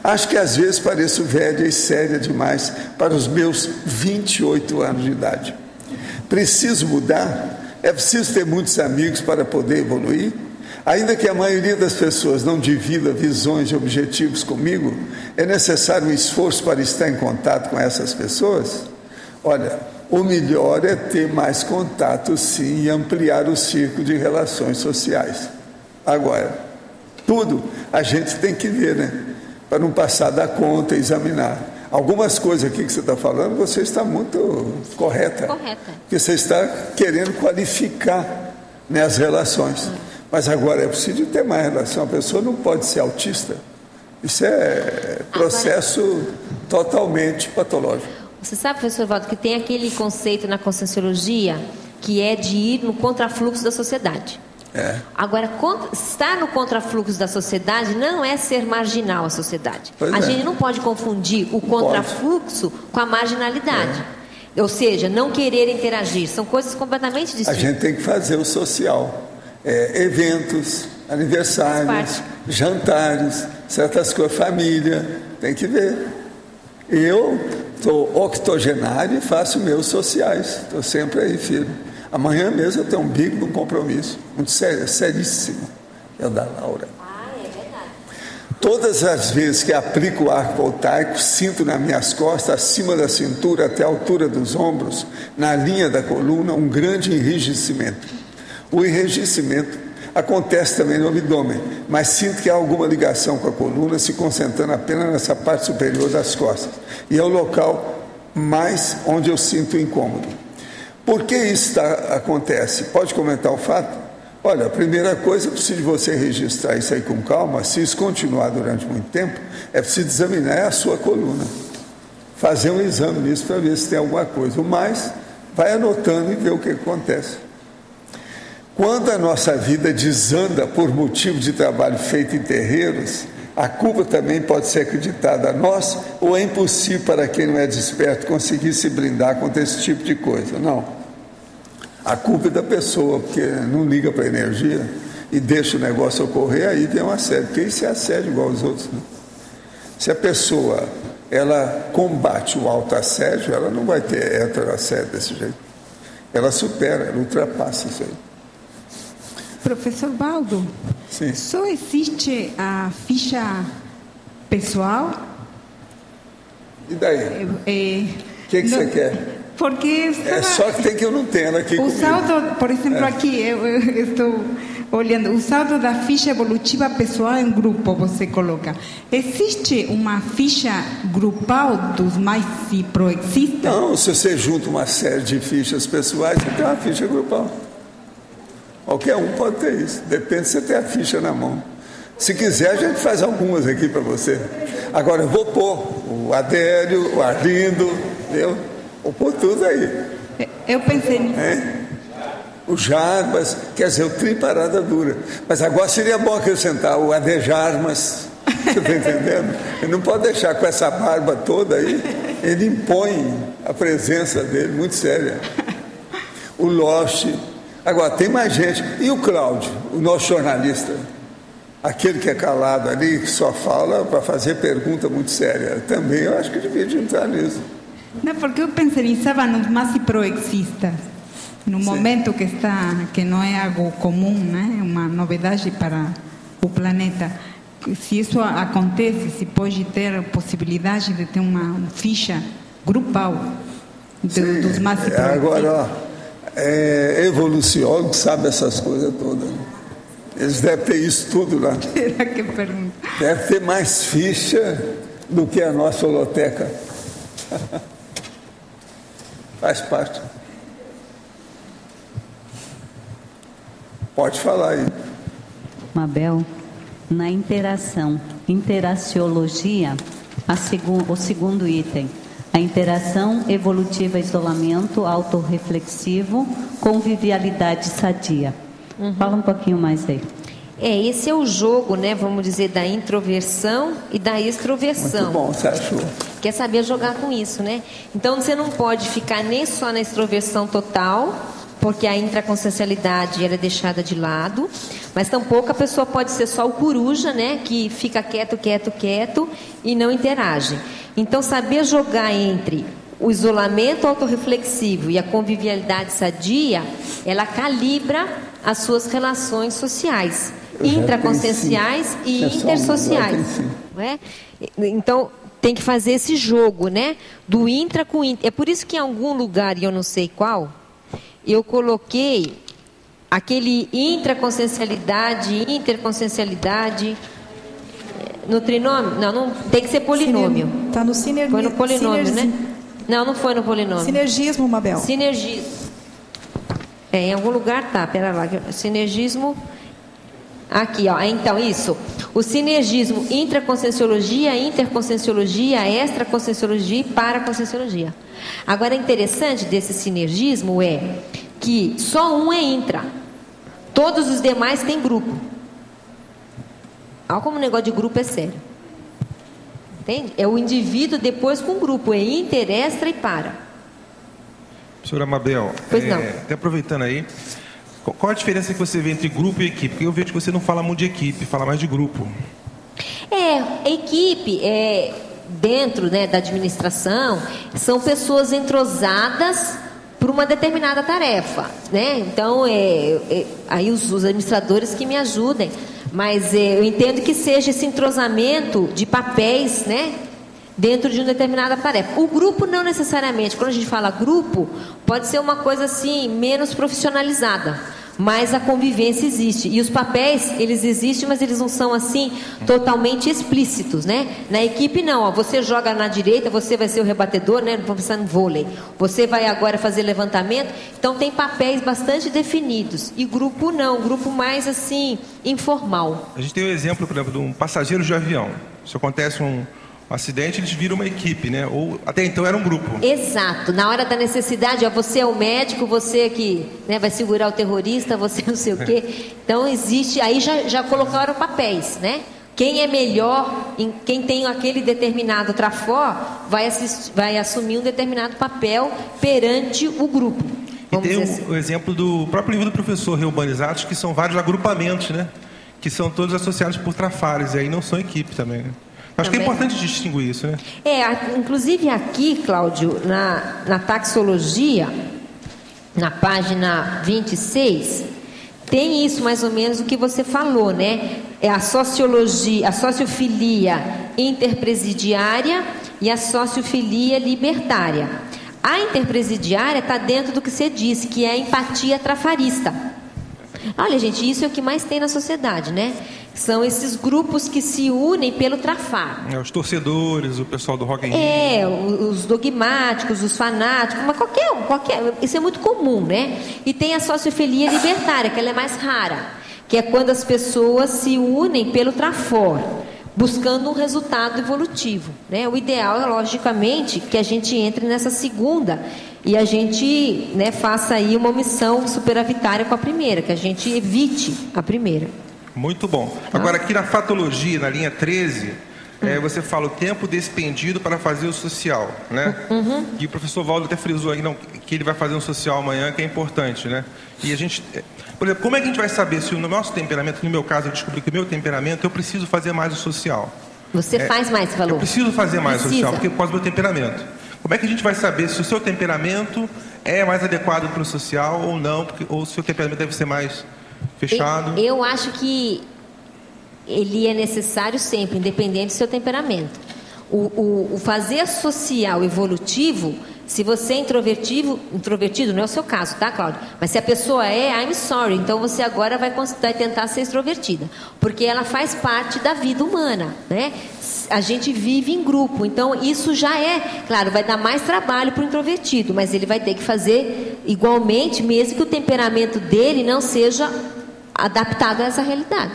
Acho que às vezes pareço velha e séria demais para os meus 28 anos de idade. Preciso mudar? É preciso ter muitos amigos para poder evoluir? Ainda que a maioria das pessoas não divida visões e objetivos comigo, é necessário um esforço para estar em contato com essas pessoas? Olha, o melhor é ter mais contato, sim, e ampliar o círculo de relações sociais. Agora, tudo a gente tem que ver, né? Para não passar da conta e examinar. Algumas coisas aqui que você está falando, você está muito correta. Porque você está querendo qualificar, né, as relações. Mas agora é preciso ter mais relação. A pessoa não pode ser autista. Isso é processo totalmente patológico. Você sabe, professor Valdo, que tem aquele conceito na Conscienciologia que é de ir no contrafluxo da sociedade. Agora, estar no contrafluxo da sociedade não é ser marginal à sociedade. A gente não pode confundir o contrafluxo com a marginalidade. Ou seja, não querer interagir. São coisas completamente distintas. A gente tem que fazer o social. Eventos, aniversários, jantares, certas coisas, família. Tem que ver. Eu estou octogenário e faço meus sociais. Estou sempre aí, filho. Amanhã mesmo eu tenho um bico de um compromisso. Muito sério, seríssimo. É o da Laura. É verdade. Todas as vezes que aplico o arco voltaico, sinto nas minhas costas, acima da cintura até a altura dos ombros, na linha da coluna, um grande enrijecimento. O enrijecimento acontece também no abdômen, mas sinto que há alguma ligação com a coluna, se concentrando apenas nessa parte superior das costas. E é o local mais onde eu sinto o incômodo. Por que isso acontece? Pode comentar o fato? Olha, a primeira coisa, é preciso de você registrar isso aí com calma. Se isso continuar durante muito tempo, é preciso examinar a sua coluna. Fazer um exame nisso para ver se tem alguma coisa. O mais, vai anotando e ver o que acontece. Quando a nossa vida desanda por motivo de trabalho feito em terreiros, a culpa também pode ser acreditada a nós, ou é impossível para quem não é desperto conseguir se blindar contra esse tipo de coisa? Não. A culpa é da pessoa, porque não liga para a energia e deixa o negócio ocorrer, aí vem um assédio, porque isso é assédio igual aos outros, né? Se a pessoa ela combate o autoassédio, ela não vai ter heteroassédio desse jeito. Ela supera, ela ultrapassa isso aí. Professor Valdo, sim. Só existe a ficha pessoal? E daí? O que você quer? Porque é só que tem que eu não tenho aqui o comigo. saldo, por exemplo, aqui eu estou olhando o saldo da ficha evolutiva pessoal em grupo, você coloca. Existe uma ficha grupal dos mais ciproexistas? Não, se você junta uma série de fichas pessoais, você tem uma ficha grupal. Qualquer um pode ter isso, depende se você tem a ficha na mão. Se quiser, a gente faz algumas aqui para você. Agora, eu vou pôr o Adélio, o Arlindo, entendeu? Vou pôr tudo aí. Eu pensei nisso. O Jarbas, quer dizer, o tri parada dura. Mas agora seria bom acrescentar o Adejarmas, você está entendendo? Ele não pode deixar com essa barba toda aí, ele impõe a presença dele, muito séria. O Lost, agora tem mais gente. E o Cláudio, o nosso jornalista, aquele que é calado ali, que só fala para fazer pergunta muito séria, também eu acho que devia entrar nisso. Não, porque eu pensava nos mais proexistas, no momento que não é algo comum, né? Uma novidade para o planeta. Se isso acontece, se pode ter possibilidade de ter uma ficha grupal dos mais proexistas. Agora, evoluciólogo sabe essas coisas todas. Eles devem ter isso tudo lá. Será que pergunta? Deve ter mais ficha do que a nossa holoteca. Faz parte. Pode falar aí. Mabel, na interaciologia, o segundo item, a interação evolutiva, isolamento autorreflexivo, convivialidade sadia. Fala um pouquinho mais aí. Esse é o jogo, né, vamos dizer, da introversão e da extroversão. Muito bom, você achou? Quer saber jogar com isso, né? Então, você não pode ficar nem só na extroversão total, porque a intraconsciencialidade ela é deixada de lado, mas tampouco a pessoa pode ser só o coruja, né, que fica quieto e não interage. Então, saber jogar entre o isolamento autorreflexivo e a convivialidade sadia, ela calibra as suas relações sociais, intraconscienciais e intersociais. Não é? Então, tem que fazer esse jogo, né? Do intra com intra. É por isso que em algum lugar, e eu não sei qual, eu coloquei aquele intraconsciencialidade, interconsciencialidade no trinômio. Não, tem que ser polinômio. Está no sinergismo. Foi no polinômio, né? Não foi no polinômio. Sinergismo, Mabel. Sinergismo. Em algum lugar tá, pera lá. Sinergismo. Aqui, ó. Então, isso. O sinergismo intraconscienciologia, interconscienciologia, extraconscienciologia e paraconscienciologia. Agora, interessante desse sinergismo é que só um é intra. Todos os demais têm grupo. Olha como o negócio de grupo é sério. Entende? É o indivíduo depois com o grupo. É inter, extra e para. Professora Mabel, pois não. Até aproveitando aí, qual a diferença que você vê entre grupo e equipe? Porque eu vejo que você não fala muito de equipe, fala mais de grupo. Equipe, dentro, né, da administração, são pessoas entrosadas por uma determinada tarefa, né? Então, aí os administradores que me ajudem, mas eu entendo que seja esse entrosamento de papéis, né, dentro de uma determinada tarefa. O grupo não necessariamente, quando a gente fala grupo, pode ser uma coisa assim, menos profissionalizada, mas a convivência existe. E os papéis, eles existem, mas eles não são assim, totalmente explícitos, né? Na equipe não, ó, você joga na direita, você vai ser o rebatedor, né? Vamos pensar no vôlei. Você vai agora fazer levantamento, então tem papéis bastante definidos. E grupo não, grupo mais assim, informal. A gente tem um exemplo, por exemplo, de um passageiro de avião. Se acontece um acidente, eles viram uma equipe, né? Ou até então era um grupo. Exato. Na hora da necessidade, ó, você é o médico, você que, né, vai segurar o terrorista, você não sei o quê. Então existe, aí já colocaram papéis, né? Quem é melhor, quem tem aquele determinado trafor, vai assumir um determinado papel perante o grupo. E tem o exemplo do próprio livro do professor Reurbanizados, que são vários agrupamentos, né? Que são todos associados por trafares, e aí não são equipe também, né? Acho que é importante distinguir isso, né? Inclusive aqui, Cláudio, na taxologia, na página 26, tem isso mais ou menos o que você falou, né? É a sociologia, a sociofilia interpresidiária e a sociofilia libertária. A interpresidiária está dentro do que você disse, que é a empatia trafarista. Olha, gente, isso é o que mais tem na sociedade, né? São esses grupos que se unem pelo trafar. Os torcedores, o pessoal do Rock in Rio. Os dogmáticos, os fanáticos, mas qualquer. Isso é muito comum, né? E tem a sociofilia libertária, que ela é mais rara, que é quando as pessoas se unem pelo trafor, buscando um resultado evolutivo, né? O ideal é, logicamente, que a gente entre nessa segunda e a gente, né, faça aí uma omissão superavitária com a primeira, que a gente evite a primeira. Muito bom. Agora, aqui na fatologia, na linha 13, você fala o tempo despendido para fazer o social, né? E o professor Valdo até frisou aí que ele vai fazer um social amanhã, que é importante, né? E a gente... Por exemplo, como é que a gente vai saber se o nosso temperamento, no meu caso, eu descobri que o meu temperamento, eu preciso fazer mais o social? Você faz mais, você falou? Eu preciso fazer mais o social, porque por causa do meu temperamento. Como é que a gente vai saber se o seu temperamento é mais adequado para o social ou não, ou se o seu temperamento deve ser mais fechado? Eu acho que ele é necessário sempre, independente do seu temperamento. O fazer social evolutivo, se você é introvertido, não é o seu caso, tá, Cláudia? Mas se a pessoa I'm sorry, então você agora vai tentar ser extrovertida, porque ela faz parte da vida humana, né? A gente vive em grupo, então isso já claro, vai dar mais trabalho para o introvertido, mas ele vai ter que fazer igualmente, mesmo que o temperamento dele não seja adaptado a essa realidade.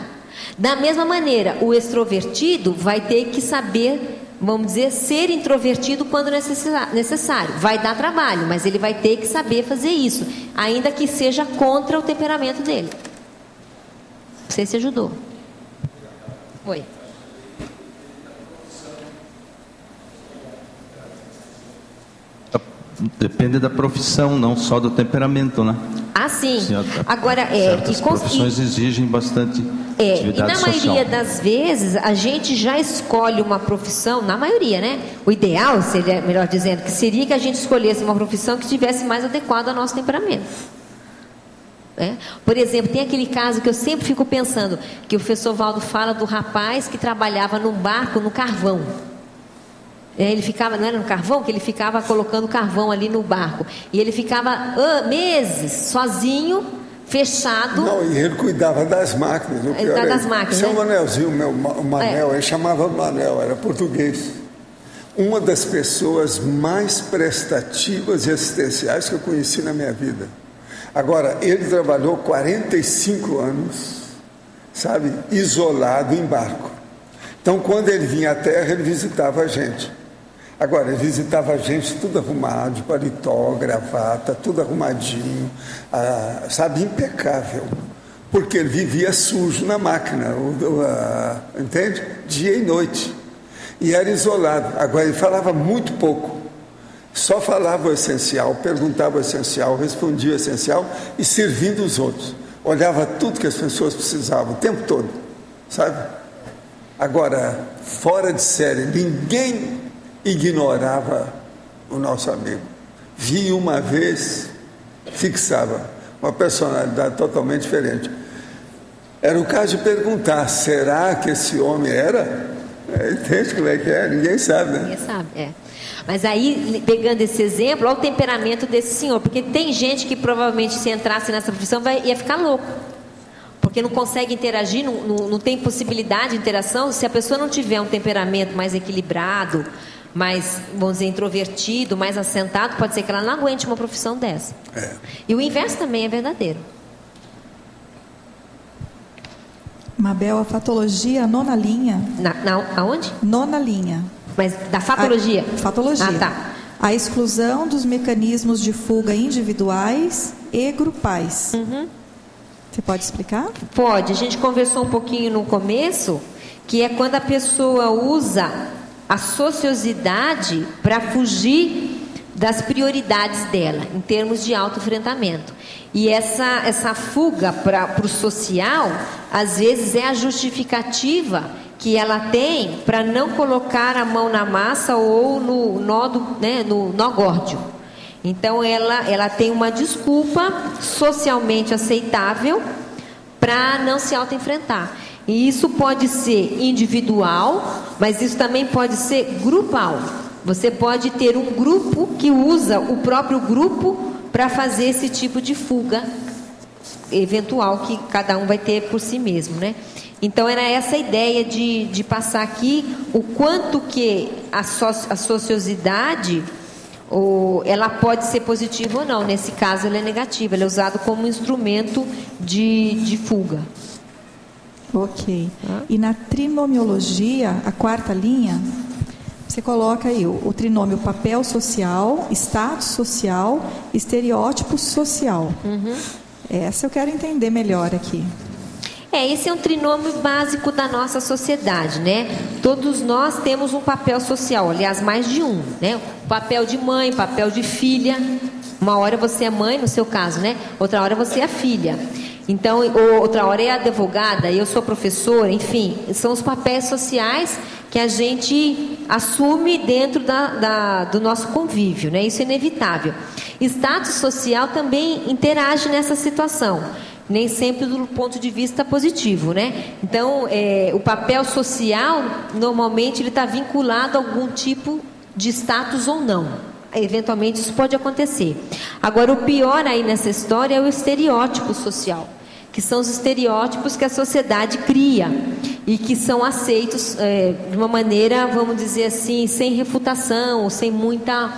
Da mesma maneira, o extrovertido vai ter que saber, vamos dizer, ser introvertido quando necessário. Vai dar trabalho, mas ele vai ter que saber fazer isso, ainda que seja contra o temperamento dele. Não sei se ajudou. Oi. Depende da profissão, não só do temperamento, né? Ah, sim. Agora, certas profissões exigem bastante atividade social. E na maioria das vezes, a gente já escolhe uma profissão, na maioria, né? O ideal, seria, melhor dizendo, que seria que a gente escolhesse uma profissão que estivesse mais adequada ao nosso temperamento. Por exemplo, tem aquele caso que eu sempre fico pensando, que o professor Valdo fala do rapaz que trabalhava num barco no carvão. Ele ficava, não era no carvão, que ele ficava colocando carvão ali no barco. E ele ficava meses sozinho, fechado. Não, e ele cuidava das máquinas. Das máquinas. Seu Manelzinho, o Manel, ele chamava Manel, era português. Uma das pessoas mais prestativas e assistenciais que eu conheci na minha vida. Agora, ele trabalhou 45 anos, sabe, isolado em barco. Então, quando ele vinha à terra, ele visitava a gente. Agora, ele visitava a gente tudo arrumado, de paletó, gravata, tudo arrumadinho, sabe, impecável. Porque ele vivia sujo na máquina, entende? Dia e noite. E era isolado. Agora, ele falava muito pouco. Só falava o essencial, perguntava o essencial, respondia o essencial e servindo os outros. Olhava tudo que as pessoas precisavam, o tempo todo, sabe? Agora, fora de série, ninguém ignorava o nosso amigo. Via uma vez, fixava uma personalidade totalmente diferente. Era o caso de perguntar, será que esse homem era? Entende como é que é? Ninguém sabe, né? Ninguém sabe, Mas aí, pegando esse exemplo, olha o temperamento desse senhor, porque tem gente que provavelmente, se entrasse nessa profissão, ia ficar louco. Porque não consegue interagir, não tem possibilidade de interação. Se a pessoa não tiver um temperamento mais equilibrado, mais, vamos dizer, introvertido, mais assentado, pode ser que ela não aguente uma profissão dessa. E o inverso também é verdadeiro. Mabel, a fatologia, nona linha. Aonde? Nona linha. Mas da fatologia? Fatologia. Ah, tá. A exclusão dos mecanismos de fuga individuais e grupais. Você pode explicar? Pode. A gente conversou um pouquinho no começo, que é quando a pessoa usa a sociosidade para fugir das prioridades dela, em termos de autoenfrentamento. E essa fuga para o social, às vezes é a justificativa que ela tem para não colocar a mão na massa ou no nó górdio. Então, ela tem uma desculpa socialmente aceitável para não se autoenfrentar. E isso pode ser individual, mas isso também pode ser grupal. Você pode ter um grupo que usa o próprio grupo para fazer esse tipo de fuga eventual que cada um vai ter por si mesmo, né? Então era essa a ideia de passar aqui o quanto que a sociosidade ela pode ser positiva ou não. Nesse caso ela é negativa, ela é usada como instrumento de fuga. Ok. E na trinomiologia, a quarta linha, você coloca aí o trinômio papel social, status social, estereótipo social. Essa eu quero entender melhor aqui. Esse é um trinômio básico da nossa sociedade, né? Todos nós temos um papel social, aliás, mais de um, né? Papel de mãe, papel de filha. Uma hora você é mãe, no seu caso, né? Outra hora você é filha. Então, outra hora é advogada, eu sou professora, enfim, são os papéis sociais que a gente assume dentro do nosso convívio, né? Isso é inevitável. Status social também interage nessa situação, nem sempre do ponto de vista positivo, né? Então, o papel social, normalmente, ele está vinculado a algum tipo de status ou não. Eventualmente, isso pode acontecer. Agora, o pior aí nessa história é o estereótipo social, que são os estereótipos que a sociedade cria e que são aceitos de uma maneira, vamos dizer assim, sem refutação, ou sem muita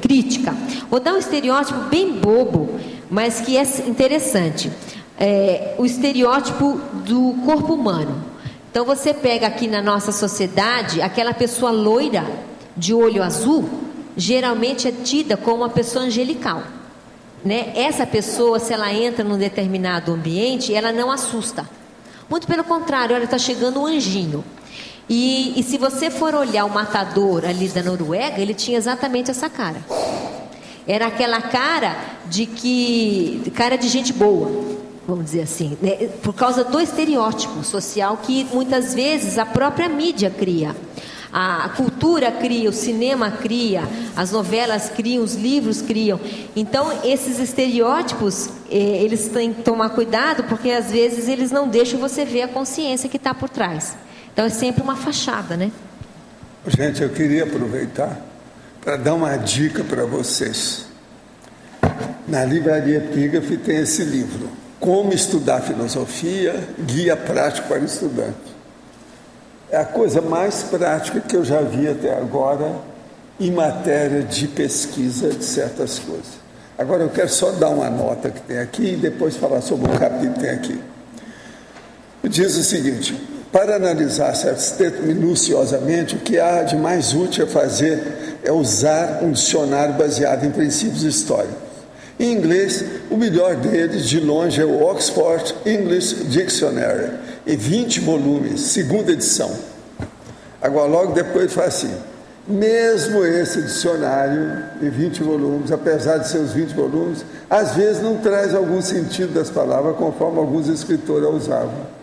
crítica. Vou dar um estereótipo bem bobo, mas que é interessante. O estereótipo do corpo humano. Então você pega aqui na nossa sociedade, aquela pessoa loira, de olho azul, geralmente é tida como uma pessoa angelical, né? Essa pessoa, se ela entra num determinado ambiente, ela não assusta. Muito pelo contrário, olha, está chegando um anjinho. E se você for olhar o matador ali da Noruega, ele tinha exatamente essa cara. Era aquela cara de gente boa, vamos dizer assim, né? Por causa do estereótipo social que muitas vezes a própria mídia cria. A cultura cria, o cinema cria, as novelas criam, os livros criam. Então, esses estereótipos, eles têm que tomar cuidado, porque às vezes eles não deixam você ver a consciência que está por trás. Então, é sempre uma fachada, né? Gente, eu queria aproveitar para dar uma dica para vocês. Na livraria Epígrafe tem esse livro, Como Estudar Filosofia, Guia Prático para Estudante. É a coisa mais prática que eu já vi até agora em matéria de pesquisa de certas coisas. Agora eu quero só dar uma nota que tem aqui e depois falar sobre o capítulo que tem aqui. Diz o seguinte: para analisar certos textos minuciosamente, o que há de mais útil a fazer é usar um dicionário baseado em princípios históricos. Em inglês, o melhor deles, de longe, é o Oxford English Dictionary, em 20 volumes, segunda edição. Agora, logo depois fala assim: mesmo esse dicionário em 20 volumes, apesar de seus 20 volumes, às vezes não traz algum sentido das palavras, conforme alguns escritores a usavam.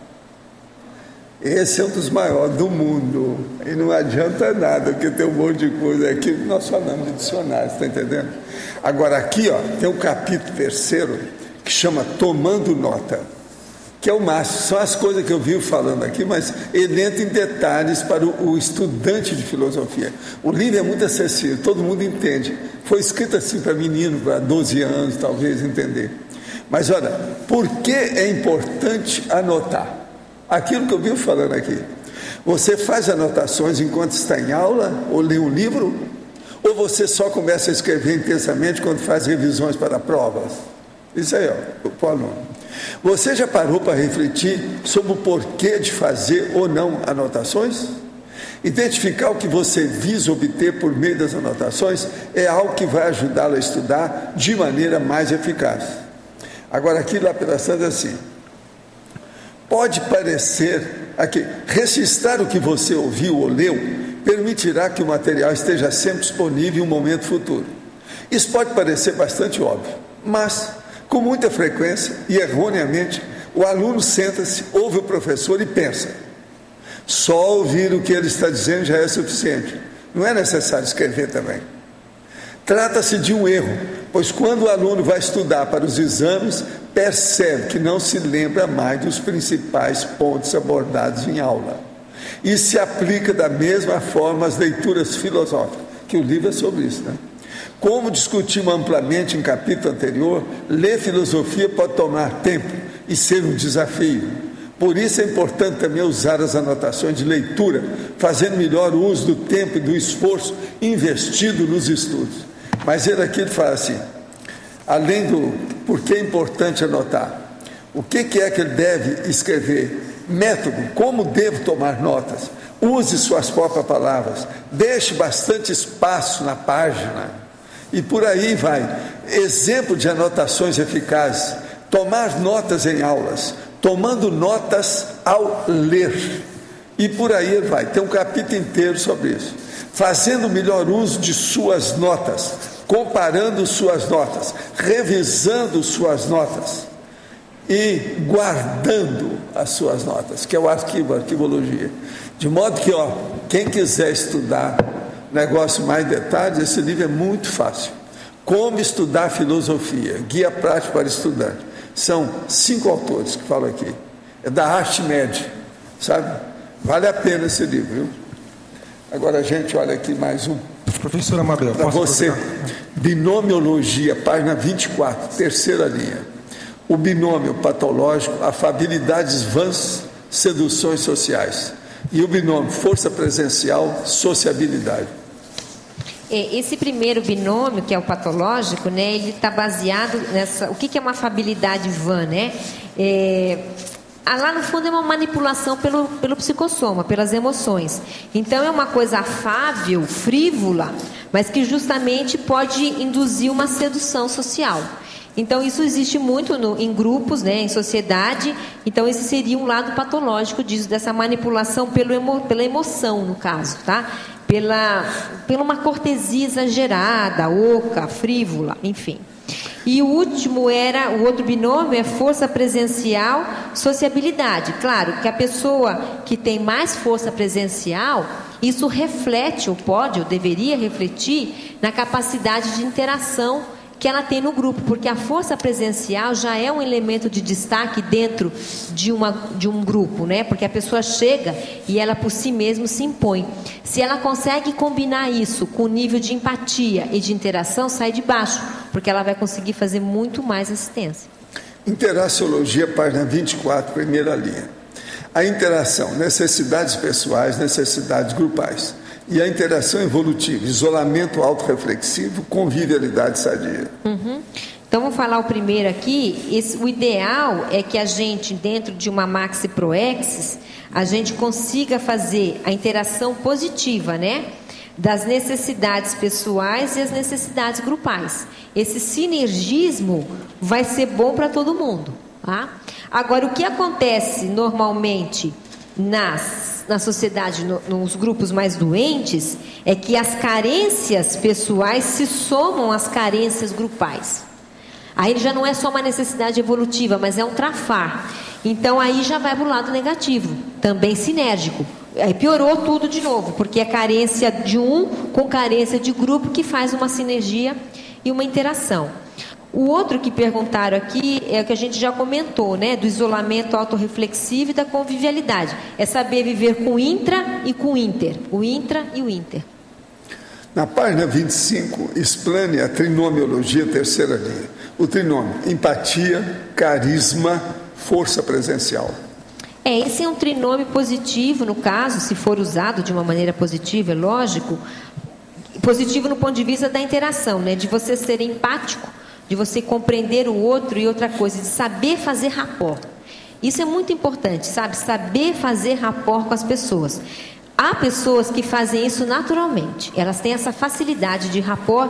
Esse é um dos maiores do mundo, e não adianta nada, porque tem um monte de coisa aqui que nós falamos de dicionário, está entendendo? Agora aqui, ó, tem um capítulo terceiro que chama Tomando Nota, que é o máximo, são as coisas que eu vivo falando aqui, mas ele entra em detalhes para o estudante de filosofia. O livro é muito acessível, todo mundo entende. Foi escrito assim para menino, para 12 anos, talvez, entender. Mas olha, por que é importante anotar? Aquilo que eu vivo falando aqui. Você faz anotações enquanto está em aula, ou lê um livro, ou você só começa a escrever intensamente quando faz revisões para provas? Isso aí, ó, o aluno. Você já parou para refletir sobre o porquê de fazer ou não anotações? Identificar o que você visa obter por meio das anotações é algo que vai ajudá-lo a estudar de maneira mais eficaz. Agora aqui lá pela Santa assim, pode parecer aqui, registrar o que você ouviu ou leu permitirá que o material esteja sempre disponível em um momento futuro. Isso pode parecer bastante óbvio, mas com muita frequência e erroneamente o aluno senta-se, ouve o professor e pensa: só ouvir o que ele está dizendo já é suficiente, não é necessário escrever também. Trata-se de um erro, pois quando o aluno vai estudar para os exames, percebe que não se lembra mais dos principais pontos abordados em aula. E se aplica da mesma forma às leituras filosóficas, que o livro é sobre isso, né? Como discutimos amplamente em capítulo anterior, ler filosofia pode tomar tempo e ser um desafio. Por isso é importante também usar as anotações de leitura, fazendo melhor o uso do tempo e do esforço investido nos estudos. Mas ele aqui fala assim, além do porquê é importante anotar, o que é que ele deve escrever, método, como devo tomar notas, use suas próprias palavras, deixe bastante espaço na página, e por aí vai. Exemplo de anotações eficazes, tomar notas em aulas, tomando notas ao ler, e por aí vai, tem um capítulo inteiro sobre isso. Fazendo melhor uso de suas notas, comparando suas notas, revisando suas notas e guardando as suas notas, que é o arquivo, a arquivologia. De modo que, quem quiser estudar negócio mais detalhes, esse livro é muito fácil. Como estudar filosofia, guia prático para estudante. São 5 autores que falam aqui. É da Archimedes, sabe? Vale a pena esse livro, viu? Agora a gente olha aqui mais um. Professora Mabel, para você. Binomiologia, página 24, terceira linha. O binômio patológico, afabilidades vãs, seduções sociais. E o binômio força presencial, sociabilidade. Esse primeiro binômio, que é o patológico, né, ele está baseado nessa... O que é uma afabilidade vã, né? Lá no fundo é uma manipulação pelo psicossoma, pelas emoções. Então é uma coisa afável, frívola, mas que justamente pode induzir uma sedução social. Então isso existe muito em grupos, né, em sociedade. Então esse seria um lado patológico disso, dessa manipulação pela emoção, no caso, tá? Pela uma cortesia exagerada, oca, frívola, enfim. E o outro binômio é força presencial, sociabilidade. Claro que a pessoa que tem mais força presencial, isso reflete, ou deveria refletir, na capacidade de interação que ela tem no grupo, porque a força presencial já é um elemento de destaque dentro de um grupo, né? Porque a pessoa chega e ela por si mesma se impõe. Se ela consegue combinar isso com o nível de empatia e de interação, sai de baixo, porque ela vai conseguir fazer muito mais assistência. Interaciologia, página 24, primeira linha. A interação, necessidades pessoais, necessidades grupais. E a interação evolutiva, isolamento autorreflexivo, convivialidade sadia. Então, vamos falar o primeiro aqui. O ideal é que a gente, dentro de uma maxi proexis, a gente consiga fazer a interação positiva, né? Das necessidades pessoais e as necessidades grupais. Esse sinergismo vai ser bom para todo mundo, tá? Agora, o que acontece normalmente na sociedade, nos grupos mais doentes, é que as carências pessoais se somam às carências grupais. Aí já não é só uma necessidade evolutiva, mas é um trafar. Então aí já vai para o lado negativo, também sinérgico. Aí piorou tudo de novo, porque é carência de um com carência de grupo que faz uma sinergia e uma interação. O outro que perguntaram aqui é o que a gente já comentou, né? Do isolamento autorreflexivo e da convivialidade. É saber viver com intra e com inter. O intra e o inter. Na página 25, explane a trinomiologia, terceira linha. O trinômio, empatia, carisma, força presencial. Esse é um trinômio positivo, no caso, se for usado de uma maneira positiva, é lógico. Positivo no ponto de vista da interação, né? De você ser empático, de você compreender o outro e outra coisa, de saber fazer rapport. Isso é muito importante, sabe? Saber fazer rapport com as pessoas. Há pessoas que fazem isso naturalmente, elas têm essa facilidade de rapport,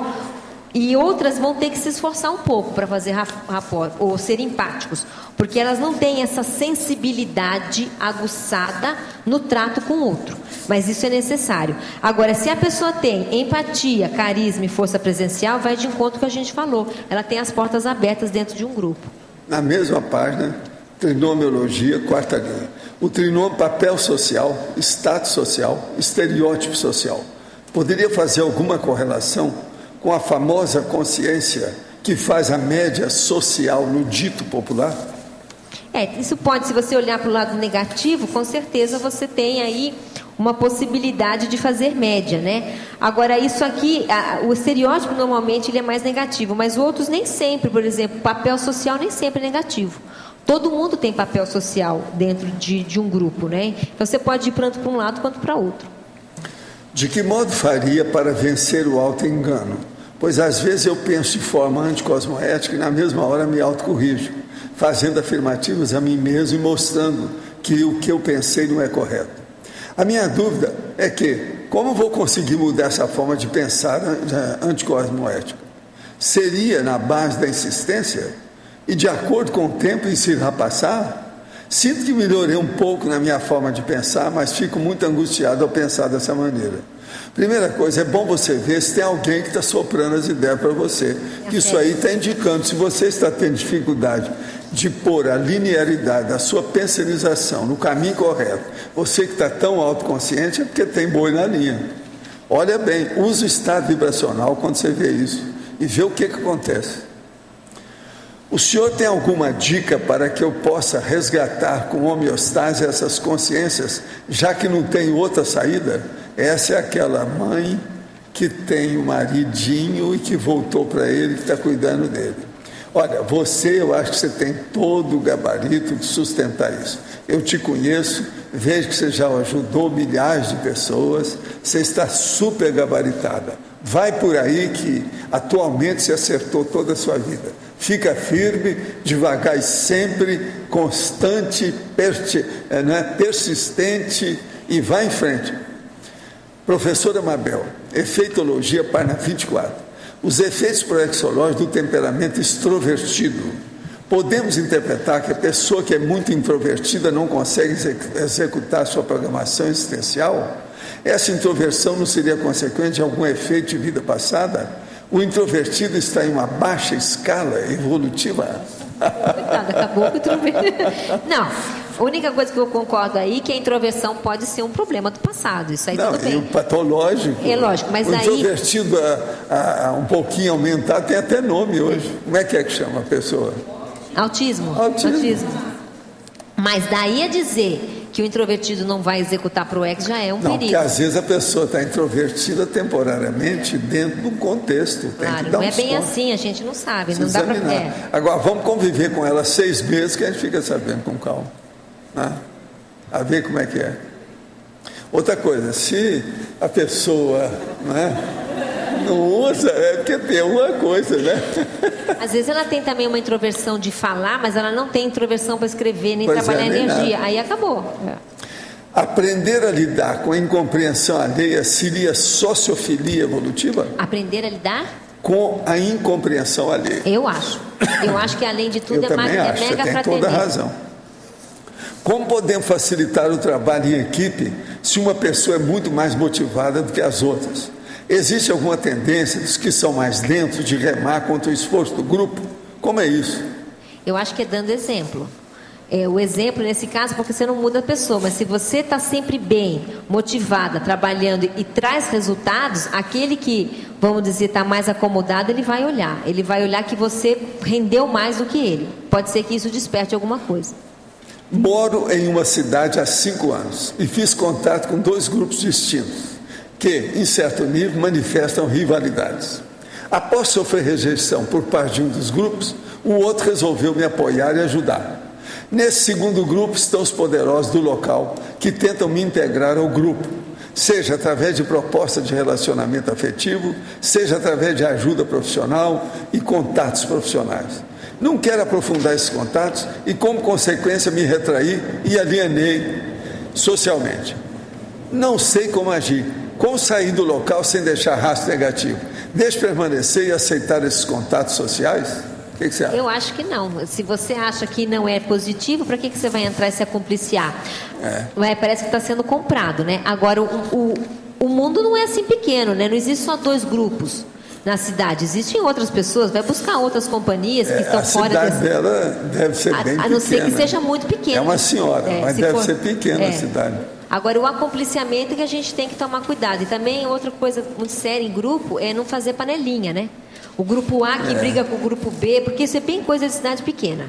e outras vão ter que se esforçar um pouco para fazer rapport, ou ser empáticos, porque elas não têm essa sensibilidade aguçada no trato com o outro. Mas isso é necessário. Agora, se a pessoa tem empatia, carisma e força presencial, vai de encontro com o que a gente falou. Ela tem as portas abertas dentro de um grupo. Na mesma página, trinomiologia, quarta linha. O trinômio papel social, status social, estereótipo social. Poderia fazer alguma correlação com a famosa consciência que faz a média social no dito popular? Isso pode, se você olhar para o lado negativo, com certeza você tem aí uma possibilidade de fazer média, né? Agora, isso aqui, o estereótipo normalmente ele é mais negativo, mas outros nem sempre. Por exemplo, papel social nem sempre é negativo. Todo mundo tem papel social dentro de um grupo, né? Então você pode ir tanto para um lado quanto para outro. De que modo faria para vencer o auto-engano? Pois às vezes eu penso de forma anticosmoética e na mesma hora me autocorrijo, fazendo afirmativas a mim mesmo e mostrando que o que eu pensei não é correto. A minha dúvida é que, como vou conseguir mudar essa forma de pensar anticosmoética? Seria na base da insistência e de acordo com o tempo isso irá passar? Sinto que melhorei um pouco na minha forma de pensar, mas fico muito angustiado ao pensar dessa maneira. Primeira coisa, é bom você ver se tem alguém que está soprando as ideias para você, que isso aí está indicando, se você está tendo dificuldade de pôr a linearidade da sua pensanização no caminho correto, você que está tão autoconsciente é porque tem boi na linha. Olha bem, usa o estado vibracional quando você vê isso e vê o que acontece. O senhor tem alguma dica para que eu possa resgatar com homeostase essas consciências, já que não tem outra saída? Essa é aquela mãe que tem o maridinho e que voltou para ele, que está cuidando dele. Olha, eu acho que você tem todo o gabarito de sustentar isso. Eu te conheço, vejo que você já ajudou milhares de pessoas, você está super gabaritada. Vai por aí que atualmente você acertou toda a sua vida. Fica firme, devagar e sempre, constante, persistente e vai em frente. Professora Mabel, efeitologia, página 24. Os efeitos proexológicos do temperamento extrovertido. Podemos interpretar que a pessoa que é muito introvertida não consegue executar sua programação existencial? Essa introversão não seria consequente de algum efeito de vida passada? O introvertido está em uma baixa escala evolutiva? Coitado, acabou com o introvertido. Não, a única coisa que eu concordo aí é que a introversão pode ser um problema do passado. Isso aí tudo bem. E o patológico. É lógico, mas o introvertido um pouquinho aumentado tem até nome hoje. Como é que chama a pessoa? Autismo. Mas daí a dizer que o introvertido não vai executar para o ex já é um perigo. Porque às vezes a pessoa está introvertida temporariamente dentro de um contexto. Claro, não é bem assim, a gente não sabe. Não dá para ver. Agora, vamos conviver com ela 6 meses que a gente fica sabendo com calma. Né? A ver como é que é. Outra coisa, se a pessoa não usa, é porque tem alguma coisa, né? Às vezes ela tem também uma introversão de falar, mas ela não tem introversão para escrever, nem trabalhar energia. Aí acabou. Aprender a lidar com a incompreensão alheia seria sociofilia evolutiva? Aprender a lidar? Com a incompreensão alheia. Eu acho. Eu acho que além de tudo é mega fraternidade. Você tem toda a razão. Como podemos facilitar o trabalho em equipe se uma pessoa é muito mais motivada do que as outras? Existe alguma tendência dos que são mais lentos de remar contra o esforço do grupo? Como é isso? Eu acho que é dando exemplo. O exemplo nesse caso, porque você não muda a pessoa, mas se você está sempre bem, motivada, trabalhando e traz resultados, aquele que, vamos dizer, está mais acomodado, ele vai olhar que você rendeu mais do que ele. Pode ser que isso desperte alguma coisa. Moro em uma cidade há 5 anos e fiz contato com 2 grupos distintos que, em certo nível, manifestam rivalidades. Após sofrer rejeição por parte de um dos grupos, o outro resolveu me apoiar e ajudar. Nesse segundo grupo estão os poderosos do local, que tentam me integrar ao grupo, seja através de proposta de relacionamento afetivo, seja através de ajuda profissional e contatos profissionais. Não quero aprofundar esses contatos e, como consequência, me retraí e alienei socialmente. Não sei como agir. Como sair do local sem deixar rastro negativo? Deixe permanecer e aceitar esses contatos sociais? O que você acha? Eu acho que não. Se você acha que não é positivo, para que você vai entrar e se acompliciar? Parece que está sendo comprado, né? Agora, o mundo não é assim pequeno, né? Não existe só 2 grupos na cidade. Existem outras pessoas. Vai buscar outras companhias que estão fora dessa... A cidade dela deve ser bem pequena. A não ser que seja muito pequena. É uma senhora, mas deve ser pequena a cidade. Agora, o acompliciamento é que a gente tem que tomar cuidado. E também outra coisa muito séria em grupo é não fazer panelinha, né? O grupo A que briga com o grupo B, porque isso é bem coisa de cidade pequena.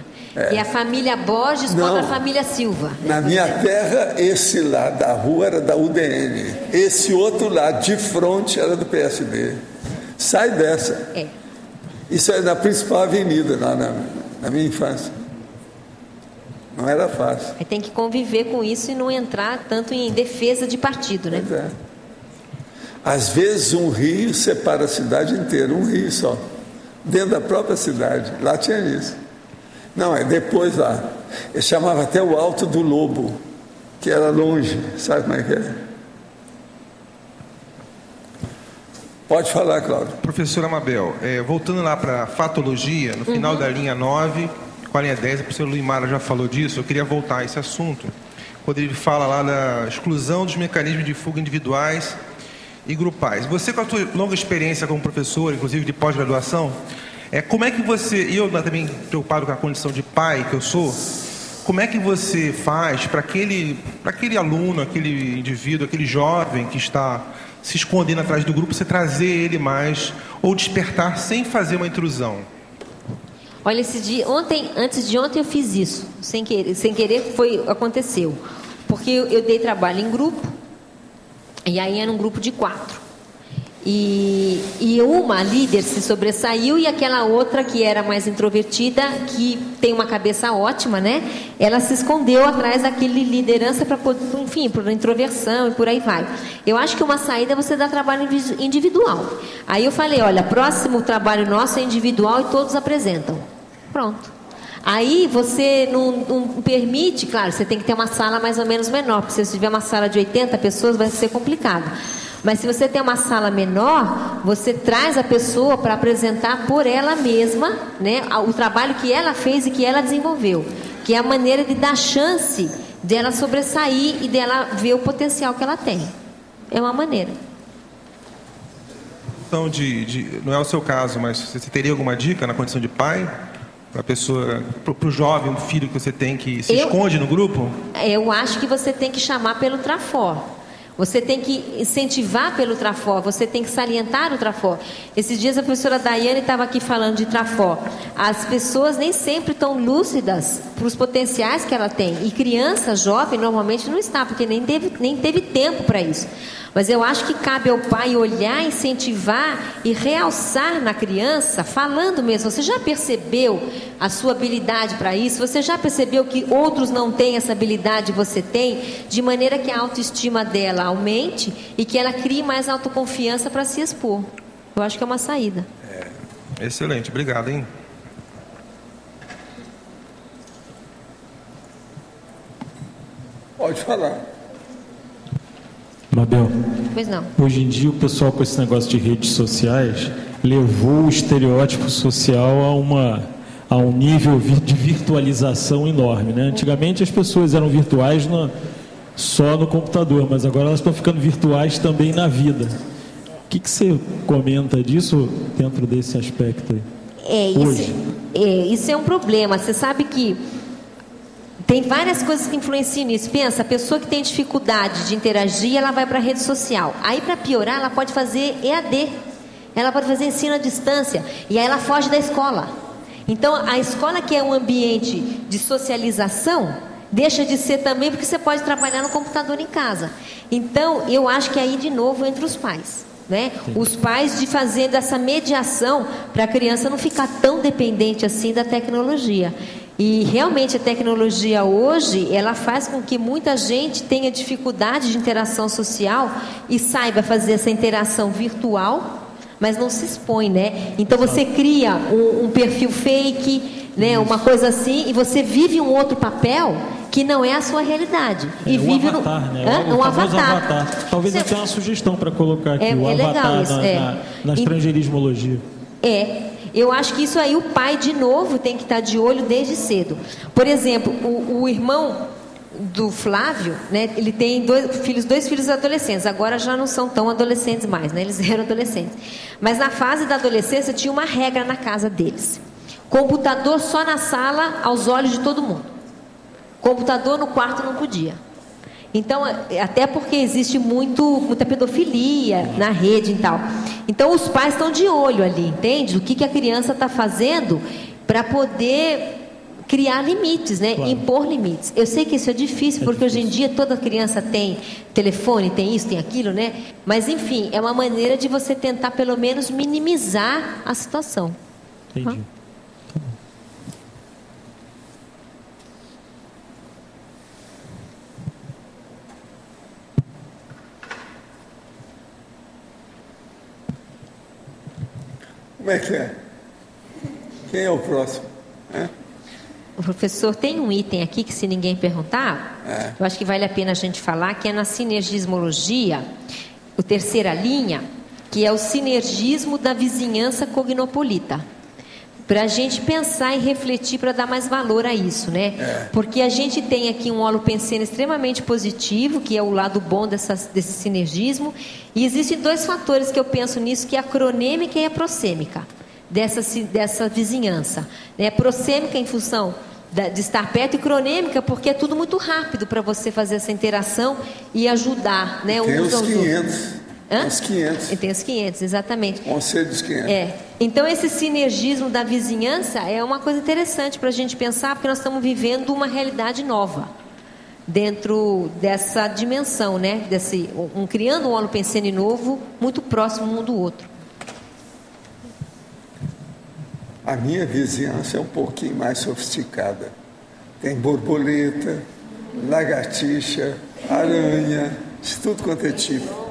E a família Borges contra a família Silva. Na minha terra, esse lá da rua era da UDN. Esse outro lá, de frente, era do PSD. Sai dessa. Isso é na principal avenida, lá na minha infância. Não era fácil. Aí tem que conviver com isso e não entrar tanto em defesa de partido, né? Pois é. Às vezes um rio separa a cidade inteira, um rio só. Dentro da própria cidade. Lá tinha isso. Não, é depois lá. Eu chamava até o Alto do Lobo, que era longe. Sabe como é que é? Pode falar, Cláudio. Professora Mabel, voltando lá para a fatologia, no final da linha 9, com a linha 10, a professora Luimara já falou disso, eu queria voltar a esse assunto, quando ele fala lá da exclusão dos mecanismos de fuga individuais e grupais. Você, com a sua longa experiência como professor, inclusive de pós-graduação, como é que você, e eu também preocupado com a condição de pai que eu sou, como é que você faz para aquele aluno, aquele indivíduo, aquele jovem que está se escondendo atrás do grupo, você trazer ele mais, ou despertar sem fazer uma intrusão? Olha, antes de ontem eu fiz isso, sem querer aconteceu, porque eu dei trabalho em grupo, e aí era um grupo de 4, e uma líder se sobressaiu, e aquela outra que era mais introvertida, que tem uma cabeça ótima, né? Ela se escondeu atrás daquele liderança para, enfim, por introversão e por aí vai. Eu acho que uma saída é você dar trabalho individual. Aí eu falei, olha, próximo trabalho nosso é individual e todos apresentam. Pronto. Aí você não permite, claro, você tem que ter uma sala mais ou menos menor, porque se você tiver uma sala de 80 pessoas vai ser complicado. Mas se você tem uma sala menor, você traz a pessoa para apresentar por ela mesma, né, o trabalho que ela fez e que ela desenvolveu, que é a maneira de dar chance dela sobressair e dela ver o potencial que ela tem. É uma maneira. Então, não é o seu caso, mas você teria alguma dica na condição de pai? Para a pessoa, para o jovem, um filho que você tem que se esconde no grupo? Eu acho que você tem que chamar pelo Trafor. Você tem que incentivar pelo Trafor, você tem que salientar o Trafor. Esses dias a professora Daiane estava aqui falando de Trafor. As pessoas nem sempre estão lúcidas para os potenciais que ela tem. E criança, jovem, normalmente não está, porque nem teve tempo para isso. Mas eu acho que cabe ao pai olhar, incentivar e realçar na criança, falando mesmo. Você já percebeu a sua habilidade para isso? Você já percebeu que outros não têm essa habilidade e você tem? De maneira que a autoestima dela aumente e que ela crie mais autoconfiança para se expor. Eu acho que é uma saída. Excelente, obrigado, hein? Pode falar. Mabel, pois não. Hoje em dia o pessoal com esse negócio de redes sociais levou o estereótipo social a um nível de virtualização enorme, né? Antigamente as pessoas eram virtuais só no computador, mas agora elas estão ficando virtuais também na vida. O que você comenta disso dentro desse aspecto aí? Isso é um problema. Você sabe que tem várias coisas que influenciam nisso. Pensa, a pessoa que tem dificuldade de interagir, ela vai para a rede social. Aí, para piorar, ela pode fazer EAD. Ela pode fazer ensino à distância. E aí ela foge da escola. Então, a escola, que é um ambiente de socialização, deixa de ser também porque você pode trabalhar no computador em casa. Então, eu acho que aí, de novo, entre os pais. Né? Os pais de fazer essa mediação para a criança não ficar tão dependente assim da tecnologia. E realmente a tecnologia hoje, ela faz com que muita gente tenha dificuldade de interação social e saiba fazer essa interação virtual, mas não se expõe, né? Então você cria um perfil fake, né? Uma coisa assim, e você vive um outro papel que não é a sua realidade. E vive avatar, né? O avatar. Talvez até uma sugestão para colocar aqui, o avatar na estrangeirismologia. Eu acho que isso aí o pai, de novo, tem que estar de olho desde cedo. Por exemplo, o irmão do Flávio, né, ele tem dois filhos adolescentes. Agora já não são tão adolescentes mais, né? Eles eram adolescentes. Mas na fase da adolescência tinha uma regra na casa deles. Computador só na sala, aos olhos de todo mundo. Computador no quarto não podia. Então, até porque existe muita pedofilia na rede e tal. Então os pais estão de olho ali, entende? O que a criança está fazendo para poder criar limites, né? Claro. Impor limites. Eu sei que isso é difícil, porque hoje em dia toda criança tem telefone, tem isso, tem aquilo, né? Mas enfim, é uma maneira de você tentar pelo menos minimizar a situação. Entendi. Como é que é? Quem é o próximo? O professor, tem um item aqui que, se ninguém perguntar, eu acho que vale a pena a gente falar, que é na sinergismologia, a terceira linha, que é o sinergismo da vizinhança cognopolita. Para a gente pensar e refletir, para dar mais valor a isso, né? Porque a gente tem aqui um holopensene extremamente positivo, que é o lado bom desse sinergismo, e existem dois fatores que eu penso nisso, que é a cronêmica e a prosêmica dessa vizinhança, né? Prosêmica em função de estar perto, e cronêmica porque é tudo muito rápido para você fazer essa interação e ajudar, né? Tem os 500. Os 500. Tem os 500, exatamente. Conselho dos 500. Então esse sinergismo da vizinhança é uma coisa interessante para a gente pensar, porque nós estamos vivendo uma realidade nova dentro dessa dimensão, né? Criando um holopensene novo, muito próximo um do outro. A minha vizinhança é um pouquinho mais sofisticada. Tem borboleta, lagartixa, aranha, de tudo quanto é tipo.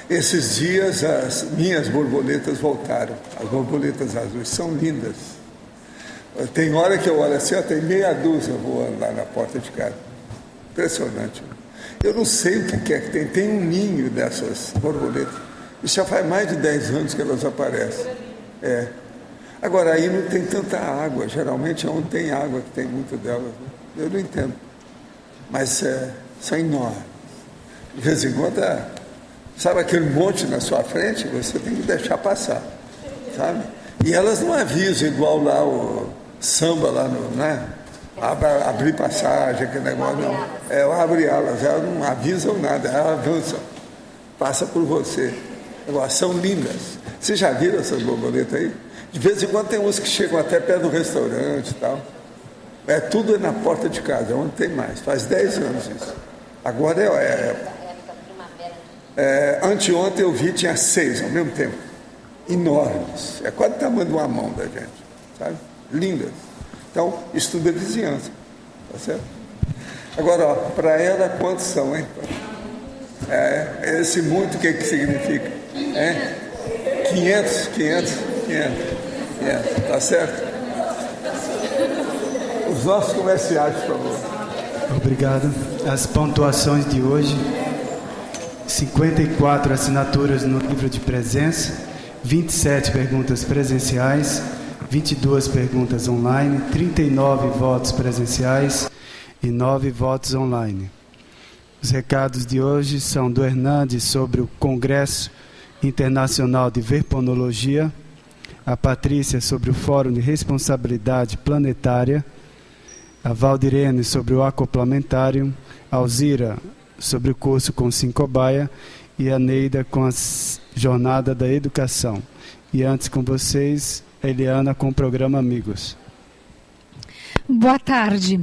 Esses dias as minhas borboletas voltaram. As borboletas azuis são lindas. Tem hora que eu olho assim, tem meia dúzia voando lá na porta de casa. Impressionante. Eu não sei o que é que tem. Tem um ninho dessas borboletas. Isso já faz mais de 10 anos que elas aparecem. Agora, aí não tem tanta água. Geralmente é onde tem água que tem muito delas. Né? Eu não entendo. Mas são enormes. De vez em quando, sabe aquele monte na sua frente? Você tem que deixar passar. Sabe? E elas não avisam igual lá o samba lá no... Né? Abrir passagem, aquele negócio. Não. Abre alas. Elas não avisam nada. Elas avançam. Passa por você. Agora, são lindas. Vocês já viram essas borboletas aí? De vez em quando tem uns que chegam até perto do restaurante e tal. Tudo na porta de casa, onde tem mais. Faz 10 anos isso. Agora anteontem eu vi, tinha 6 ao mesmo tempo. Enormes. É quase o tamanho de uma mão da gente. Sabe? Lindas. Então, estuda vizinhança. Tá certo? Agora, para ela, quantos são, hein? Esse muito, o que significa? 500. Tá certo? Os nossos comerciais, por favor. Obrigado. As pontuações de hoje: 54 assinaturas no livro de presença, 27 perguntas presenciais, 22 perguntas online, 39 votos presenciais e 9 votos online. Os recados de hoje são do Hernandes sobre o Congresso Internacional de Verponologia, a Patrícia sobre o Fórum de Responsabilidade Planetária, a Valdirene sobre o Acoplamentário, a Alzira sobre o curso com Sincobaia e a Neida com a Jornada da Educação. E antes com vocês, a Eliana com o programa Amigos. Boa tarde.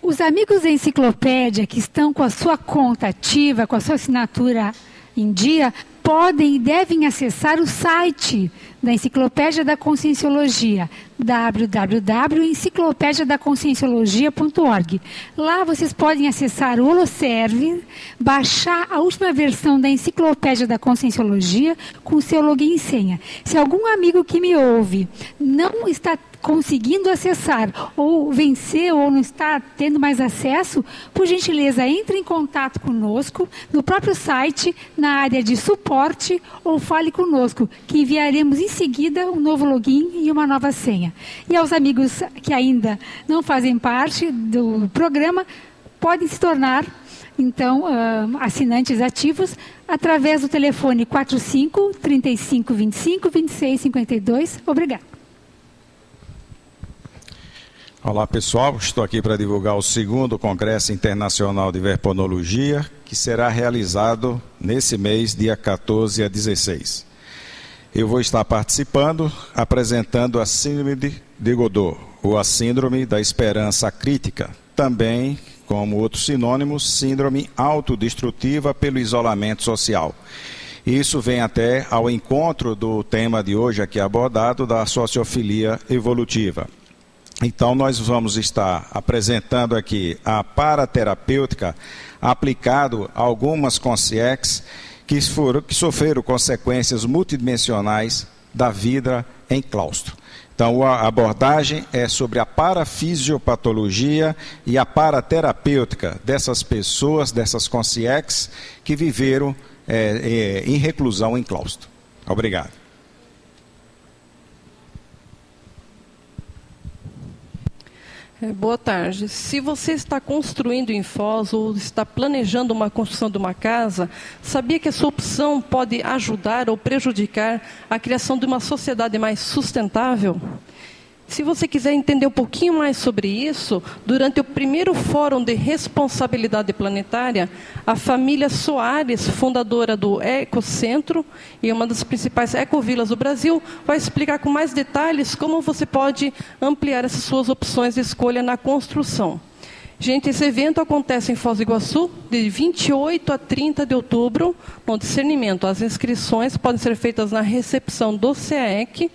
Os amigos da enciclopédia que estão com a sua conta ativa, com a sua assinatura em dia, podem e devem acessar o site da Enciclopédia da Conscienciologia, www.enciclopediadaconscienciologia.org. Lá vocês podem acessar o Holoserve, baixar a última versão da Enciclopédia da Conscienciologia com seu login e senha. Se algum amigo que me ouve não está conseguindo acessar, ou venceu, ou não está tendo mais acesso, por gentileza, entre em contato conosco no próprio site, na área de suporte, ou fale conosco, que enviaremos em seguida um novo login e uma nova senha. E aos amigos que ainda não fazem parte do programa, podem se tornar, então, assinantes ativos, através do telefone 45 35 25 26 52. Obrigada. Olá pessoal, estou aqui para divulgar o 2º Congresso Internacional de Verponologia, que será realizado nesse mês, dia 14 a 16. eu vou estar participando, apresentando a Síndrome de Godot, ou a Síndrome da Esperança Crítica, também, como outros sinônimos, síndrome autodestrutiva pelo isolamento social. Isso vem até ao encontro do tema de hoje aqui abordado, da sociofilia evolutiva. Então, nós vamos estar apresentando aqui a paraterapêutica aplicado a algumas consciências que sofreram consequências multidimensionais da vida em claustro. Então, a abordagem é sobre a parafisiopatologia e a paraterapêutica dessas pessoas, dessas consciências que viveram em reclusão em claustro. Obrigado. Boa tarde. Se você está construindo em Foz ou está planejando uma construção de uma casa, sabia que a sua opção pode ajudar ou prejudicar a criação de uma sociedade mais sustentável? Se você quiser entender um pouquinho mais sobre isso, durante o primeiro Fórum de Responsabilidade Planetária, a família Soares, fundadora do Ecocentro e uma das principais ecovilas do Brasil, vai explicar com mais detalhes como você pode ampliar essas suas opções de escolha na construção. Gente, esse evento acontece em Foz do Iguaçu, de 28 a 30 de outubro, no discernimento. As inscrições podem ser feitas na recepção do CAEC,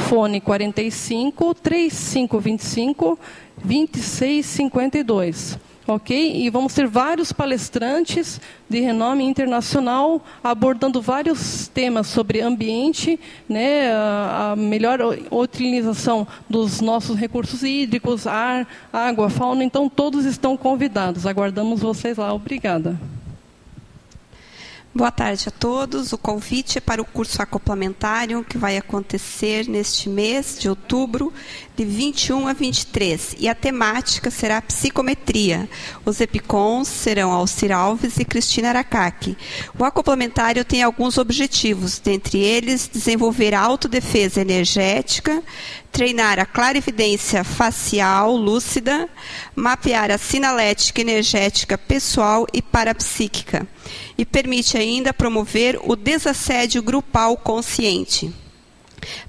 fone 45 3525 2652. Ok? E vamos ter vários palestrantes de renome internacional abordando vários temas sobre ambiente, né, a melhor utilização dos nossos recursos hídricos, ar, água, fauna. Então, todos estão convidados. Aguardamos vocês lá. Obrigada. Boa tarde a todos. O convite é para o curso acoplamentário que vai acontecer neste mês de outubro, de 21 a 23. E a temática será a psicometria. Os epicons serão Alcir Alves e Cristina Aracaki. O acoplamentário tem alguns objetivos, dentre eles, desenvolver a autodefesa energética, treinar a clarividência facial lúcida, mapear a sinalética energética pessoal e parapsíquica. E permite ainda promover o desassédio grupal consciente.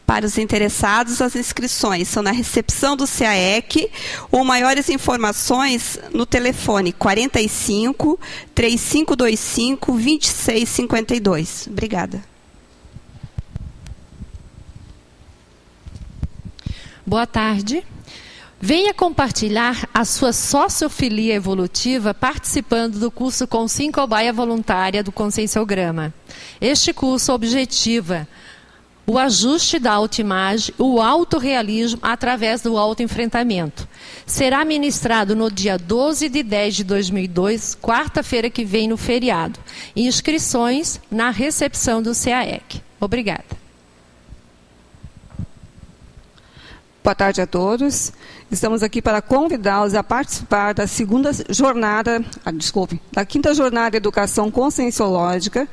Para os interessados, as inscrições são na recepção do CAEC ou maiores informações no telefone 45 3525 2652. Obrigada. Boa tarde. Venha compartilhar a sua sociofilia evolutiva participando do curso Consciência Cobaia Voluntária do Conscienciograma. Este curso objetiva o ajuste da autoimagem, o autorrealismo através do autoenfrentamento. Será ministrado no dia 12 de 10 de 2002, quarta-feira que vem no feriado. Inscrições na recepção do CAEC. Obrigada. Boa tarde a todos. Estamos aqui para convidá-los a participar da da quinta jornada de Educação Conscienciológica,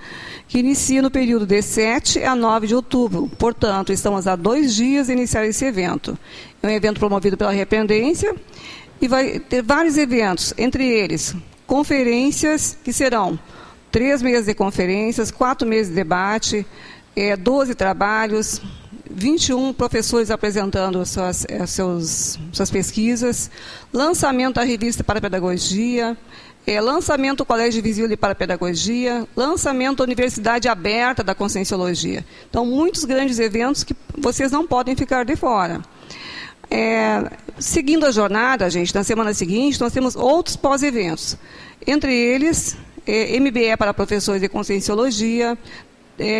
que inicia no período de 7 a 9 de outubro. Portanto, estamos há 2 dias de iniciar esse evento. É um evento promovido pela Rependência e vai ter vários eventos, entre eles conferências, que serão 3 meses de conferências, 4 meses de debate, 12 trabalhos, 21 professores apresentando suas pesquisas, lançamento da revista para pedagogia, lançamento do Colégio Visível para pedagogia, lançamento da Universidade Aberta da Conscienciologia. Então, muitos grandes eventos que vocês não podem ficar de fora. Seguindo a jornada, gente, na semana seguinte, nós temos outros pós-eventos. Entre eles, MBE para professores de Conscienciologia,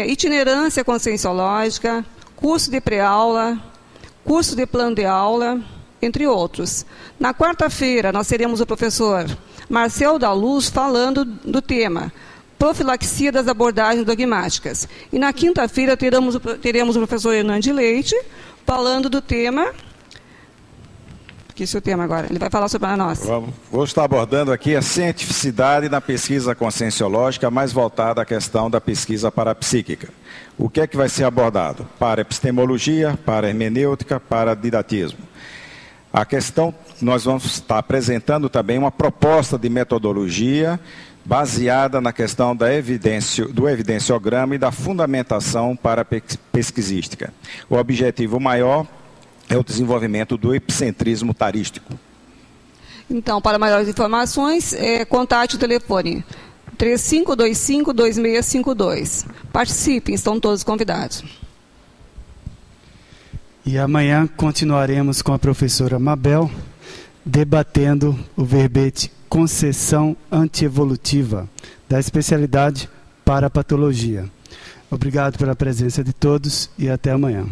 itinerância conscienciológica, curso de pré-aula, curso de plano de aula, entre outros. Na quarta-feira, nós teremos o professor Marcel da Luz falando do tema profilaxia das abordagens dogmáticas. E na quinta-feira teremos o professor Hernande Leite falando do tema... Esqueci o tema agora, ele vai falar sobre a nossa. Vou estar abordando aqui a cientificidade na pesquisa conscienciológica, mais voltada à questão da pesquisa parapsíquica. O que é que vai ser abordado? Para epistemologia, para hermenêutica, para didatismo. A questão, nós vamos estar apresentando também uma proposta de metodologia baseada na questão do evidenciograma e da fundamentação para a pesquisística. O objetivo maior é o desenvolvimento do epicentrismo tarístico. Então, para maiores informações, contate o telefone 3525-2652. Participem, estão todos convidados. E amanhã continuaremos com a professora Mabel, debatendo o verbete concessão antievolutiva, da especialidade para patologia. Obrigado pela presença de todos e até amanhã.